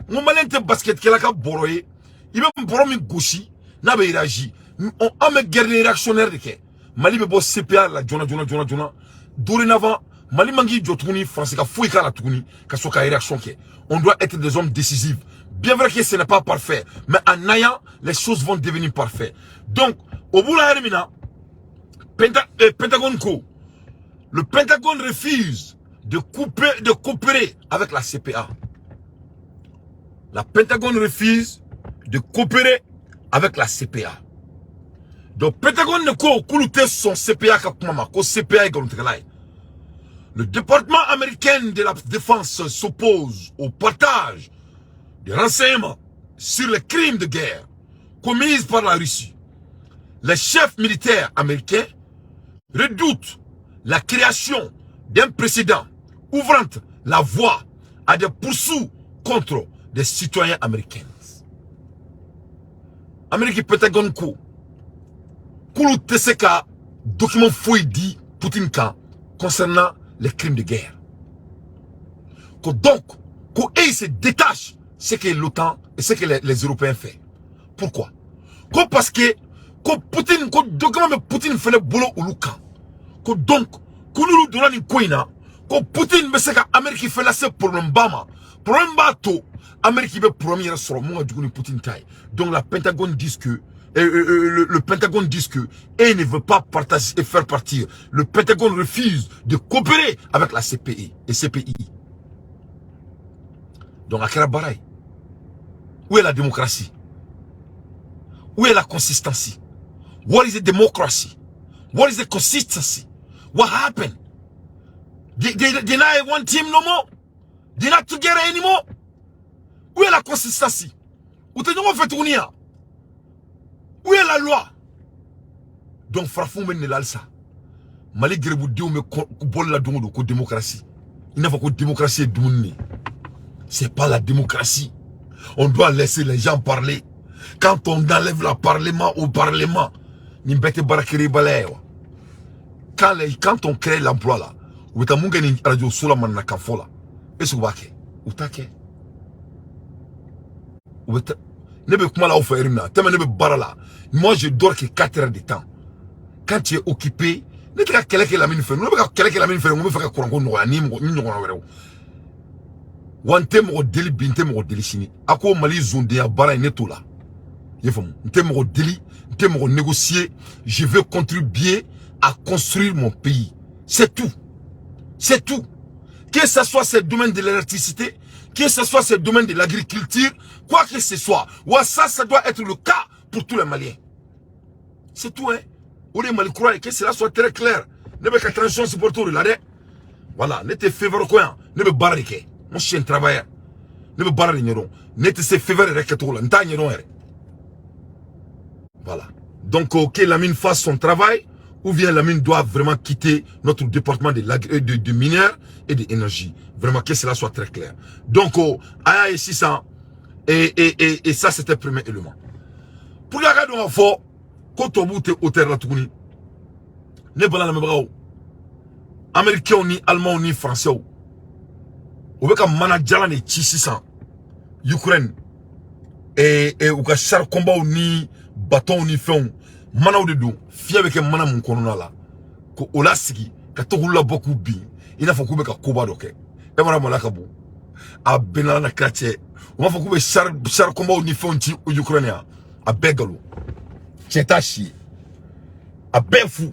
Mon malin te basket kelaka boroyer. Il veut me boromi gauchi na be réagi. On a me guerre réactionnaire de ke. Mali be bo CPA la jona. Dorénavant Mali mangi jotuni français ka fouille ka la tuni ka soka réaction ke. On doit être des hommes décisifs. Bien vrai que ce n'est pas parfait, mais en ayant les choses vont devenir parfaites. Donc au bout la hermina Pentagone ko. Le Pentagone refuse de coopérer avec la CPA. La Pentagone refuse de coopérer avec la CPA. Donc Pentagone ne ko kulute son CPA ka kuma ko CPA gontrelai. Le département américain de la défense s'oppose au partage des renseignements sur les crimes de guerre commis par la Russie. Les chefs militaires américains redoutent la création d'un précédent ouvrant la voie à des poursuites contre des citoyens américains. Amérique Pentagone ko Koulou Teseka document fouille dit Poutine ka concernant les crimes de guerre. Donc, il se détache ce que l'OTAN et ce que les Européens font. Pourquoi? Parce que Poutine, document Poutine fait le boulot au Luka. Donc, nous donnons une coïna. Poutine me sait qu'Amérique fait la seule pour l'Obama. Pour l'Obama, Amérique veut premier sur le monde du Poutine taille. Donc la Pentagone dit que le Pentagone dit que et ne veut pas partager et faire partir. Le Pentagone refuse de coopérer avec la CPI et CPI. Donc à quel baraille? Où est la démocratie? Où est la consistency? What is the democracy? What is the consistency? What happened? They're not one team no more. They're not together anymore. Où est la consistency? Où est fait tourner? Où est la loi? Donc Frafou men ne l'alsa. Malgré vous dites me bol la dongo ko démocratie. Il n'a pas que démocratie douni. C'est pas la démocratie. On doit laisser les gens parler. Quand on enlève le parlement au parlement, nimbete barakiri balewa. Quand on crée l'emploi là, ou ta munga ni radio sola man na kafola. Est-ce que vous ou take? Ou ta nebe kuma la offrir na, tellement nebe barala. Moi je dors que 4 heures de temps. Quand tu es occupé, ne te calque la mine fait, ne pas calque la mine fait, on me fait courant no ni no. wante mo deli binte mo deli sini ako mali zonde ya bara neto la yefam nte mo deli nte mo négocier, je veux contribuer à construire mon pays, c'est tout, c'est tout. Que ce soit ce domaine de l'électricité, que ce soit ce domaine de l'agriculture, quoi que ce soit, ça doit être le cas pour tous les Maliens. C'est tout, hein. Ou les Mali croient que cela soit très clair. Ne me transition supporter là, voilà, ne te fais voir ne me barrique. Mon chien travailleur, ne me barrique ne te se fait voir là, voilà. Donc, que la mine fasse son travail, ou bien la mine doit vraiment quitter notre département de mineurs et d'énergie. Vraiment, que cela soit très clair. Donc, Aya et 600, et ça, c'était le premier élément. Pour la garde, on faut, quand on boute au terre, ne pas la même Américain, ni Allemand, ni Français. On veut qu'un manager ni 600, Ukraine, et ou qu'un char combat ni bâton ni fond. Mana ou de do fi avec mana mun kono la ko olasigi ka to hula boku bi ina fa kube ka koba doke e mara malaka bu a benala na krache o ma fa kube char combat ni fonti o ukrainien a begalo chetashi a befu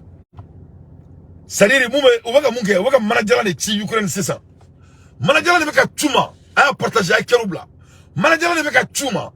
sadiri mume o baka manager le ti ukraine c'est ça manager le beka tuma a partager a kerubla manager le beka tuma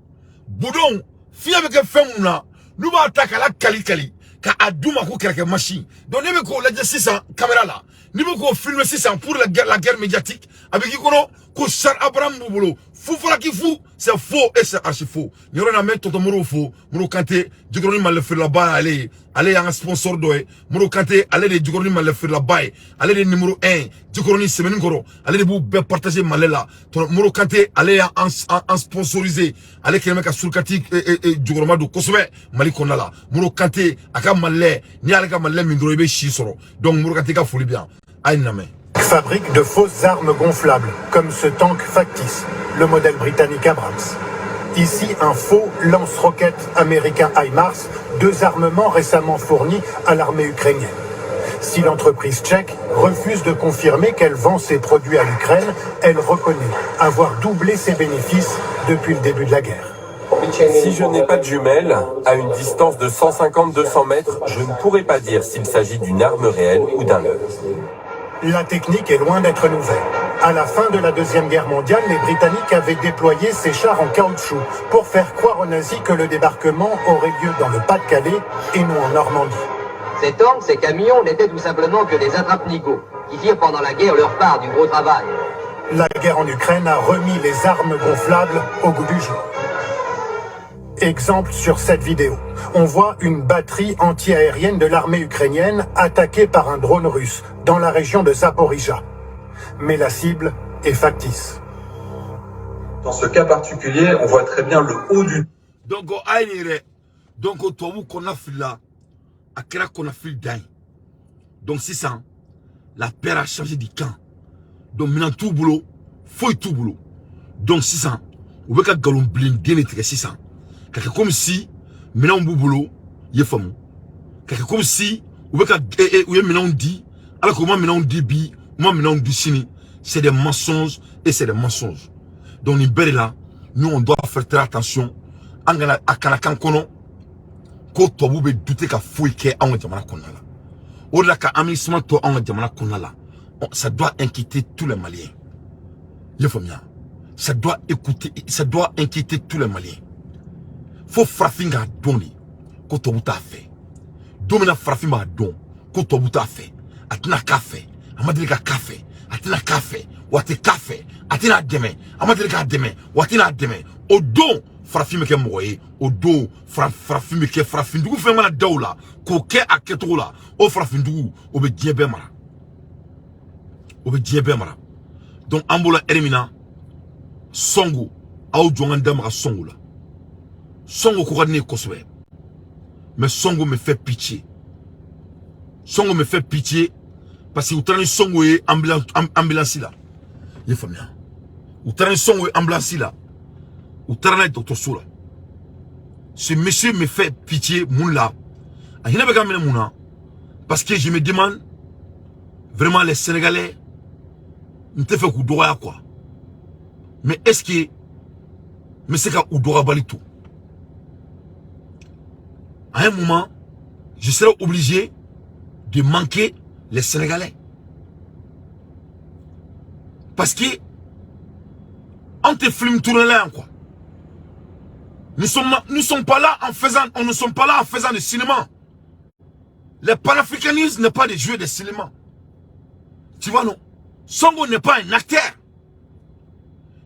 budon fi avec femuna nous va attaquer la kali ka aduma ko quelque machine donc ne ko la 600 caméra là ne ko filmer 600 pour la guerre médiatique avec ikono ko Char Abraham Boubolo fou fala ki fou c'est faux et c'est archi faux ni on a mettre toto moro faux moro kanté jigoroni mal faire là-bas aller en sponsor doé moro kanté aller de jigoroni mal faire là-bas aller de numéro 1 jigoroni semaine koro aller de vous partager mal là moro kanté aller en sponsoriser aller kelme ka sulkati et jigoroma do kosobe mali konala moro kanté aka malé ni aller ka malé mindro be chi soro donc moro kanté ka foli bien ay namé fabrique de fausses armes gonflables, comme ce tank factice, le modèle britannique Abrams. Ici, un faux lance-roquettes américain HIMARS, 2 armements récemment fournis à l'armée ukrainienne. Si l'entreprise tchèque refuse de confirmer qu'elle vend ses produits à l'Ukraine, elle reconnaît avoir doublé ses bénéfices depuis le début de la guerre. Si je n'ai pas de jumelles, à une distance de 150-200 mètres, je ne pourrais pas dire s'il s'agit d'une arme réelle ou d'un leurre. La technique est loin d'être nouvelle. À la fin de la Deuxième Guerre mondiale, les Britanniques avaient déployé ces chars en caoutchouc pour faire croire aux nazis que le débarquement aurait lieu dans le Pas-de-Calais et non en Normandie. Ces tanks, ces camions n'étaient tout simplement que des attrape-nigots qui firent pendant la guerre leur part du gros travail. La guerre en Ukraine a remis les armes gonflables au goût du jour. Exemple sur cette vidéo. On voit une batterie anti-aérienne de l'armée ukrainienne attaquée par un drone russe dans la région de Zaporizhzhia. Mais la cible est factice. Dans ce cas particulier, on voit très bien le haut du... Donc, toi, qu'on a fait là, à quel qu'on a fait le donc, c'est ça. La paire a changé du camp. Donc, maintenant, tout boulot, faut tout boulot. Donc, c'est ça. On veut qu'un galon blindé, c'est ça. Quelque comme si, maintenant, on boulot, il est fameux. Quelque comme si, on veut qu'un maintenant on dit, alors que moi, maintenant, on dit bi, moi, maintenant, on dit sini. C'est des mensonges et c'est des mensonges. Donc, là, nous, on doit faire très attention. À Kanakan Kono, quand tu as douté qu'à fouiller qu'à un jamana konala. Au-delà qu'à amissement, toi, un jamana konala. Ça doit inquiéter tous les Maliens. Il faut bien. Ça doit inquiéter tous les Maliens. Faut frapper à donner. Quand tu as fait. Domina frapper à don. Quand tu as fait. Atina café. Amadrika café. Atina café. Wate café. Atina demain. Amadrika demain. Watina demain. Au don. Frafime ke moye o do frafime ke frafindugu fe mana dawla ko ke aketo la o frafindugu o be diebe mara donc ambola elimina songo aw jonganda mara songo la songo ko gadne kosobe mais songo me fait pitié parce que utrani songo e ambulance la il faut bien utrani songo e ambulance la ou Tarnet Docteur Soula. Ce monsieur me fait pitié, moula. Parce que je me demande, vraiment les Sénégalais, ne te fait quoi. Mais est-ce que mais c'est qu'à Oudora Balito. À un moment, je serai obligé de manquer les Sénégalais. Parce que on te filme tout le long, quoi. Nous sommes pas là en faisant, on ne sommes pas là en faisant du cinéma. Le panafricanisme n'est pas de jouer de cinéma. Tu vois, non? Sonko n'est pas un acteur.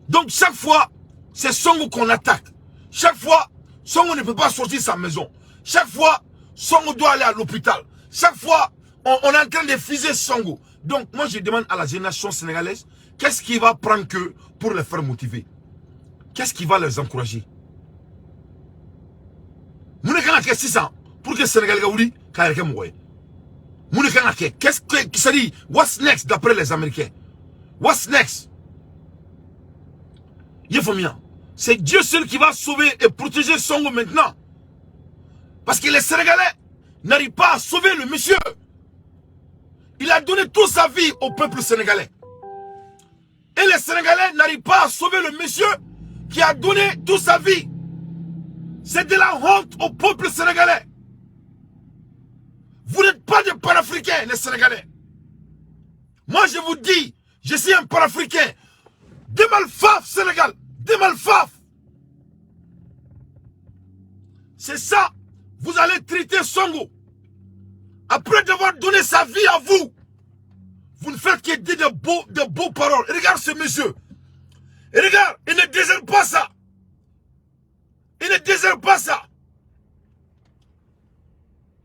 Donc chaque fois, c'est Sonko qu'on attaque. Chaque fois, Sonko ne peut pas sortir de sa maison. Chaque fois, Sonko doit aller à l'hôpital. Chaque fois, on est en train de fuser Sonko. Donc moi je demande à la génération sénégalaise, qu'est-ce qui va prendre que pour les faire motiver? Qu'est-ce qui va les encourager? Qu'est-ce pour que les Sénégalais ouli qu'est-ce que ça dit? What's next d'après les Américains? What's next? C'est Dieu seul qui va sauver et protéger Sonko maintenant. Parce que les Sénégalais n'arrivent pas à sauver le monsieur. Il a donné toute sa vie au peuple sénégalais. Et les Sénégalais n'arrivent pas à sauver le monsieur qui a donné toute sa vie. C'est de la honte au peuple sénégalais. Vous n'êtes pas des panafricains, les Sénégalais. Moi, je vous dis, je suis un panafricain. Des malfaf, Sénégal. Des malfaf. C'est ça. Vous allez traiter Sonko. Après devoir donné sa vie à vous, vous ne faites que dire de beaux paroles. Et regarde ce monsieur. Et regarde, il ne désire pas ça. Il ne désire pas ça.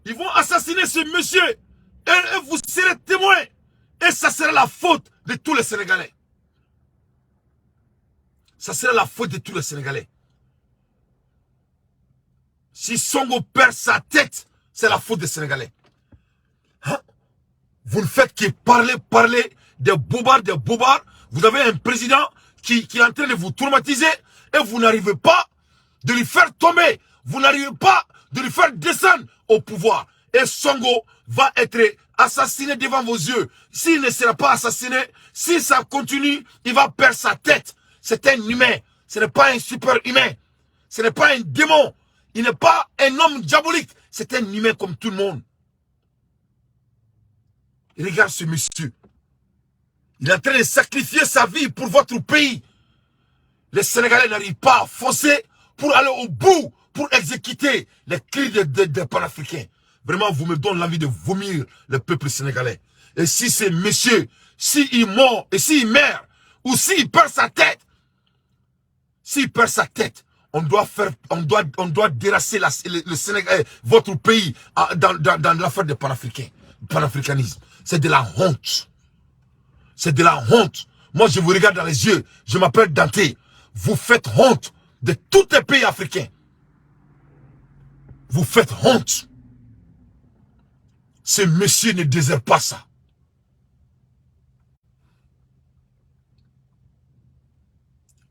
Ils vont assassiner ce monsieur. Et vous serez témoins. Et ça sera la faute de tous les Sénégalais. Ça sera la faute de tous les Sénégalais. Si Sonko perd sa tête, c'est la faute des Sénégalais. Hein? Vous ne faites que parler des bobards. Vous avez un président qui est en train de vous traumatiser et vous n'arrivez pas de lui faire tomber. Vous n'arrivez pas de lui faire descendre au pouvoir. Et Sonko va être assassiné devant vos yeux. S'il ne sera pas assassiné, si ça continue, il va perdre sa tête. C'est un humain. Ce n'est pas un super humain. Ce n'est pas un démon. Il n'est pas un homme diabolique. C'est un humain comme tout le monde. Et regarde ce monsieur. Il est en train de sacrifier sa vie pour votre pays. Les Sénégalais n'arrivent pas à foncer pour aller au bout, pour exécuter les cris des panafricains. Vraiment, vous me donnez l'envie de vomir le peuple sénégalais. Et si c'est monsieur, s'il mord, et s'il meurt, ou s'il perd sa tête, on doit déracer le Sénégal, votre pays dans l'affaire des panafricanisme. C'est de la honte. C'est de la honte. Moi, je vous regarde dans les yeux. Je m'appelle Dante. Vous faites honte de tous les pays africains. Vous faites honte. Ce monsieur ne désire pas ça.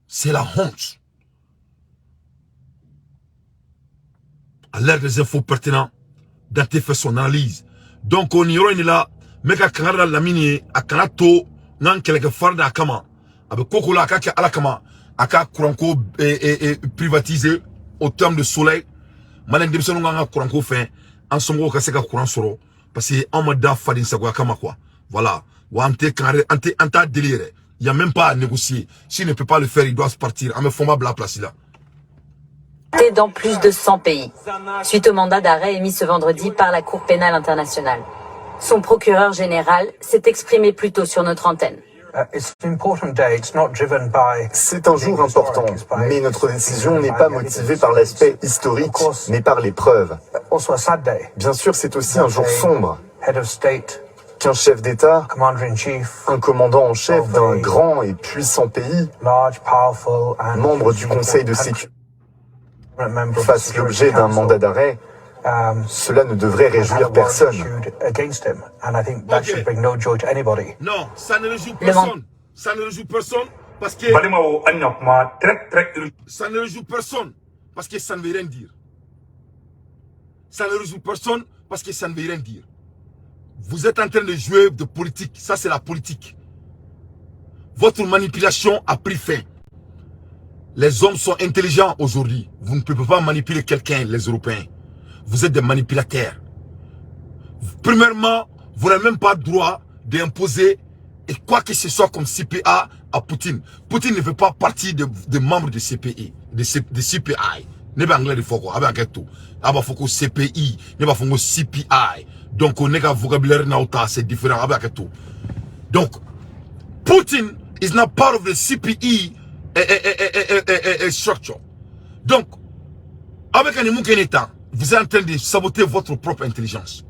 C'est la honte. À l'ère des infos pertinents, Dante fait son analyse. Donc, on y est là, mais quand on a la mine, à Kanato, nan quelques fardes à Kama, avec Kokola, Kaka Alakama, Aka Kuranko privatisé au terme de soleil. Malin de Bisson, on a Kuranko fait, en son gros, Kaseka Kuran Soro, parce qu'on m'a dit Fadin Sagwa Kama quoi. Voilà. Ou anta délire. Il n'y a même pas à négocier. S'il ne peut pas le faire, il doit se partir. On me forme la place là. Dans plus de 100 pays, suite au mandat d'arrêt émis ce vendredi par la Cour pénale internationale. Son procureur général s'est exprimé plus tôt sur notre antenne. C'est un jour important, mais notre décision n'est pas motivée par l'aspect historique, mais par les preuves. Bien sûr, c'est aussi un jour sombre qu'un chef d'État, un commandant en chef d'un grand et puissant pays, membre du Conseil de sécurité, fasse l'objet d'un mandat d'arrêt. Cela ne devrait réjouir personne. Non, ça ne réjouit personne. Ça ne réjouit personne parce que... Ça ne réjouit personne parce que ça ne veut rien dire. Ça ne réjouit personne parce que ça ne veut rien dire. Vous êtes en train de jouer de politique. Ça, c'est la politique. Votre manipulation a pris fin. Les hommes sont intelligents aujourd'hui. Vous ne pouvez pas manipuler quelqu'un, les Européens. Vous êtes des manipulateurs. Premièrement, vous n'avez même pas le droit d'imposer quoi que ce soit comme CPA à Poutine. Poutine ne veut pas partie des membres de CPI, de CPI. Ne pas anglais de Foko, avec tout. Aba Foko CPI, ne pas Foko CPI. Donc on est qu'un vocabulaire nauta, c'est différent avec tout. Donc, Poutine is not part of the CPE structure. Donc, avec un état, vous êtes en train de saboter votre propre intelligence.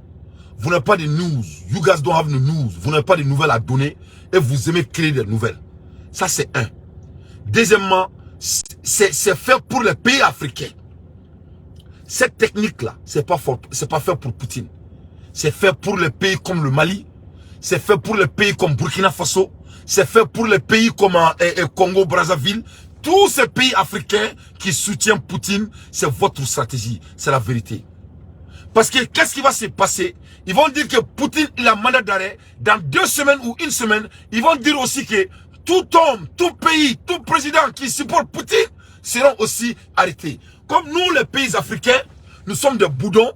Vous n'avez pas de news. You guys don't have no news. Vous n'avez pas de nouvelles à donner et vous aimez créer des nouvelles. Ça, c'est un. Deuxièmement, c'est fait pour les pays africains. Cette technique-là, c'est pas fait pour Poutine. C'est fait pour les pays comme le Mali. C'est fait pour les pays comme Burkina Faso. C'est fait pour les pays comme Congo, Brazzaville. Tous ces pays africains qui soutiennent Poutine, c'est votre stratégie. C'est la vérité. Parce que qu'est-ce qui va se passer? Ils vont dire que Poutine, il a mandat d'arrêt. Dans 2 semaines ou 1 semaine, ils vont dire aussi que tout homme, tout pays, tout président qui supporte Poutine seront aussi arrêtés. Comme nous, les pays africains, nous sommes des boudons.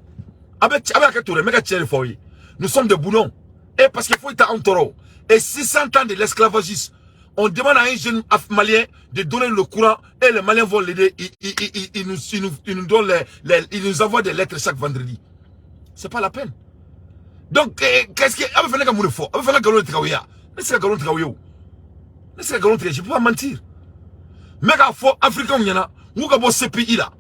Nous sommes des boudons. Et parce qu'il faut être en taureau. Et 600 ans de l'esclavagisme, on demande à un jeune malien de donner le courant et les Maliens vont l'aider. Ils nous envoient des lettres chaque vendredi. C'est pas la peine. Donc, qu'est-ce que... Je ne peux pas mentir. Mais il faut Africain, nous avons ce pays-là.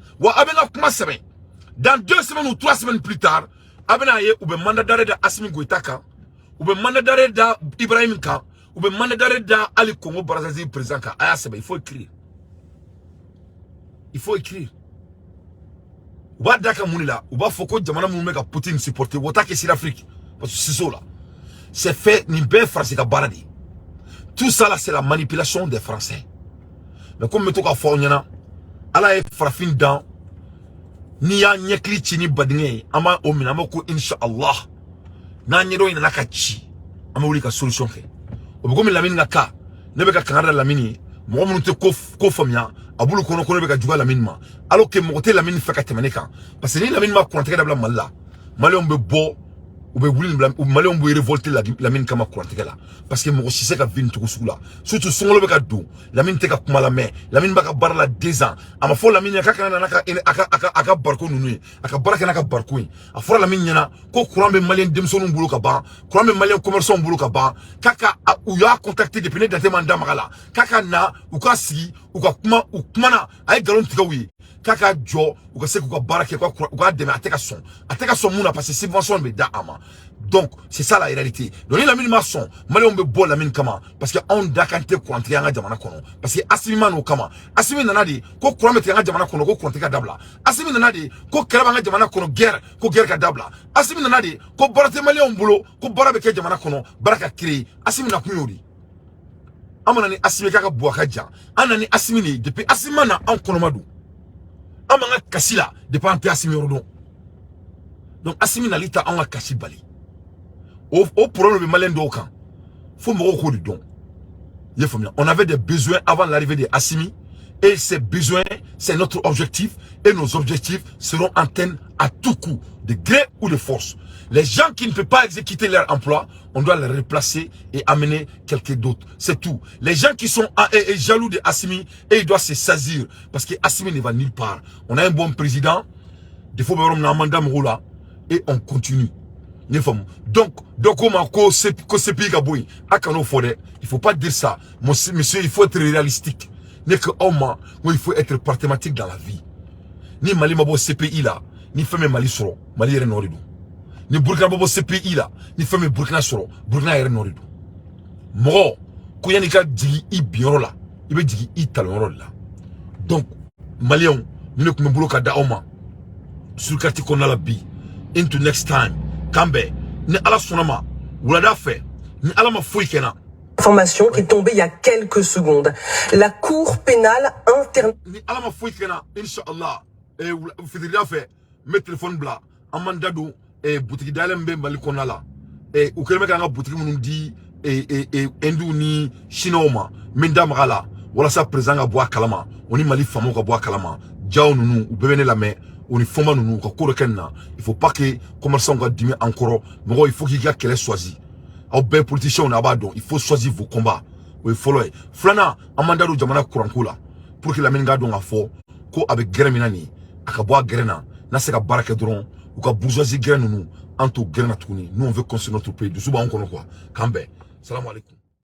Dans 2 semaines ou 3 semaines plus tard, il y a un mandat d'arrêt d'Assimi Goïtaka, ou un mandat d'arrêt d'Ibrahim Ka, ou un mandat d'arrêt d'Ali Congo Brazzaville président Ka. Il faut écrire. Il faut écrire. Wadaka Mounila, ou va Foko Jamana Moumeka Poutine supporter, Wotake sur l'Afrique. Parce que c'est ça là. C'est fait, Nimbe Français Baradi. Tout ça là, c'est la manipulation des Français. Mais comme me toka Fognana, Allah est frappé dans ni ya nyekli chini badinge ama omina moko inshallah na nyero ina nakachi ama uli ka solution ke obugomi lamini ngaka nebeka kangara lamini mo munute ko famia abulu kono kono beka juga lamini ma alors que mo kote lamini feka temaneka parce que ni lamini ma ko nteka dabla malla malon be bo ou wuli malon be révolter lamini kama ko nteka la parce que mo ko sise ka vin to kusula surtout songolo beka do lamini teka kuma la mais lamini baka bar la 2 ans ama fo lamini aka aka barko nunu aka baraka naka barko a fora lamini nyana ko courant be malien demsonu mbulu ka ba courant be malien commerçant mbulu ka ba kaka ou ya contacter depuis dans tes mandats magala kaka na ou ka si ou ka kuma ou kumana ay galon tika wi kaka jo ou ka se ko baraka ko ka deme ateka son muna parce que subvention be da ama. Donc c'est ça la réalité. Donc la mine maçon malien be bol la mine kama parce que on dakante ko entrer nga jamana kono parce que asimi manu kama asimi nanadi ko courant mettre nga jamana kono ko kontika dabla asimi nanadi ko kelaba nga jamana kono guerre ka dabla asimi nanadi ko barate malien mbulo ko barabe ke jamana kono baraka créer asimi na kunyori amana ni asimi kaka buaka ja anani asimi ni depuis asimi na en kono madu amanga kasila depuis en asimi rodon. Donc asimi na lita en kasi bali au problème de malien d'aucun faut me recourir donc on avait des besoins avant l'arrivée de Assimi et ces besoins c'est notre objectif et nos objectifs seront atteints à tout coup de gré ou de force. Les gens qui ne peuvent pas exécuter leur emploi on doit les replacer et amener quelqu'un d'autre, c'est tout. Les gens qui sont jaloux de Assimi et ils doivent se saisir parce que Assimi ne va nulle part. On a un bon président des fois on a un mandat là et on continue. Donc il faut pas dire ça. Monsieur, il faut être réalistique. Il faut être pragmatique dans la vie. Ni Mali mabo CPI là, ni fait Mali soro, Mali est norido. Ni Burkina mabo CPI là, ni fait Burkina soro, Burkina est norido. Mo, koyanika digi I bioro là, ibe digi I talon là. Donc Malion, ni ne kumbulo kada oma. Sur quartier qu'on a la bi. Into next time. Kambe, ni ala sonama, oulada fait, ni ala ma fouille kena. Information qui est tombée il y a quelques secondes. La Cour pénale internationale. Ni ala ma fouille kena, Inch'Allah, et Fédéria fait, mes téléphones blancs, amandado, et boutique d'alembe malikona là, et ou quelqu'un qui a boutique nous dit, et endou ni chinoma, mendamrala, wala sa président ka bɔ a kalama oni Mali faamaw ka bɔ a kalama jaw nunu u bɛɛ bɛ ne lamɛn oni fɔma nunu ka ko dɔ kɛ nin na il faut pas que commerçants ka dimi an kɔrɔ mɔgɔ il faut k'i ka kɛlɛ choisi aw bɛɛ politiciens na a b'a dɔn il faut choisir vos combats o ye fɔlɔ ye filanan an man da don jamana kuranko la pour que lamini k'a dɔn k'a fɔ ko a bɛ gɛrɛ min na nin a ka bɔ a gɛrɛ na n'a se ka baara kɛ dɔrɔn u ka bourgeoisie gɛrɛ nunu an t'o gɛrɛ na tuguni nous on veut construire notre pays dusu b'anw kɔnɔ quoi k'an bɛn salamu alaikum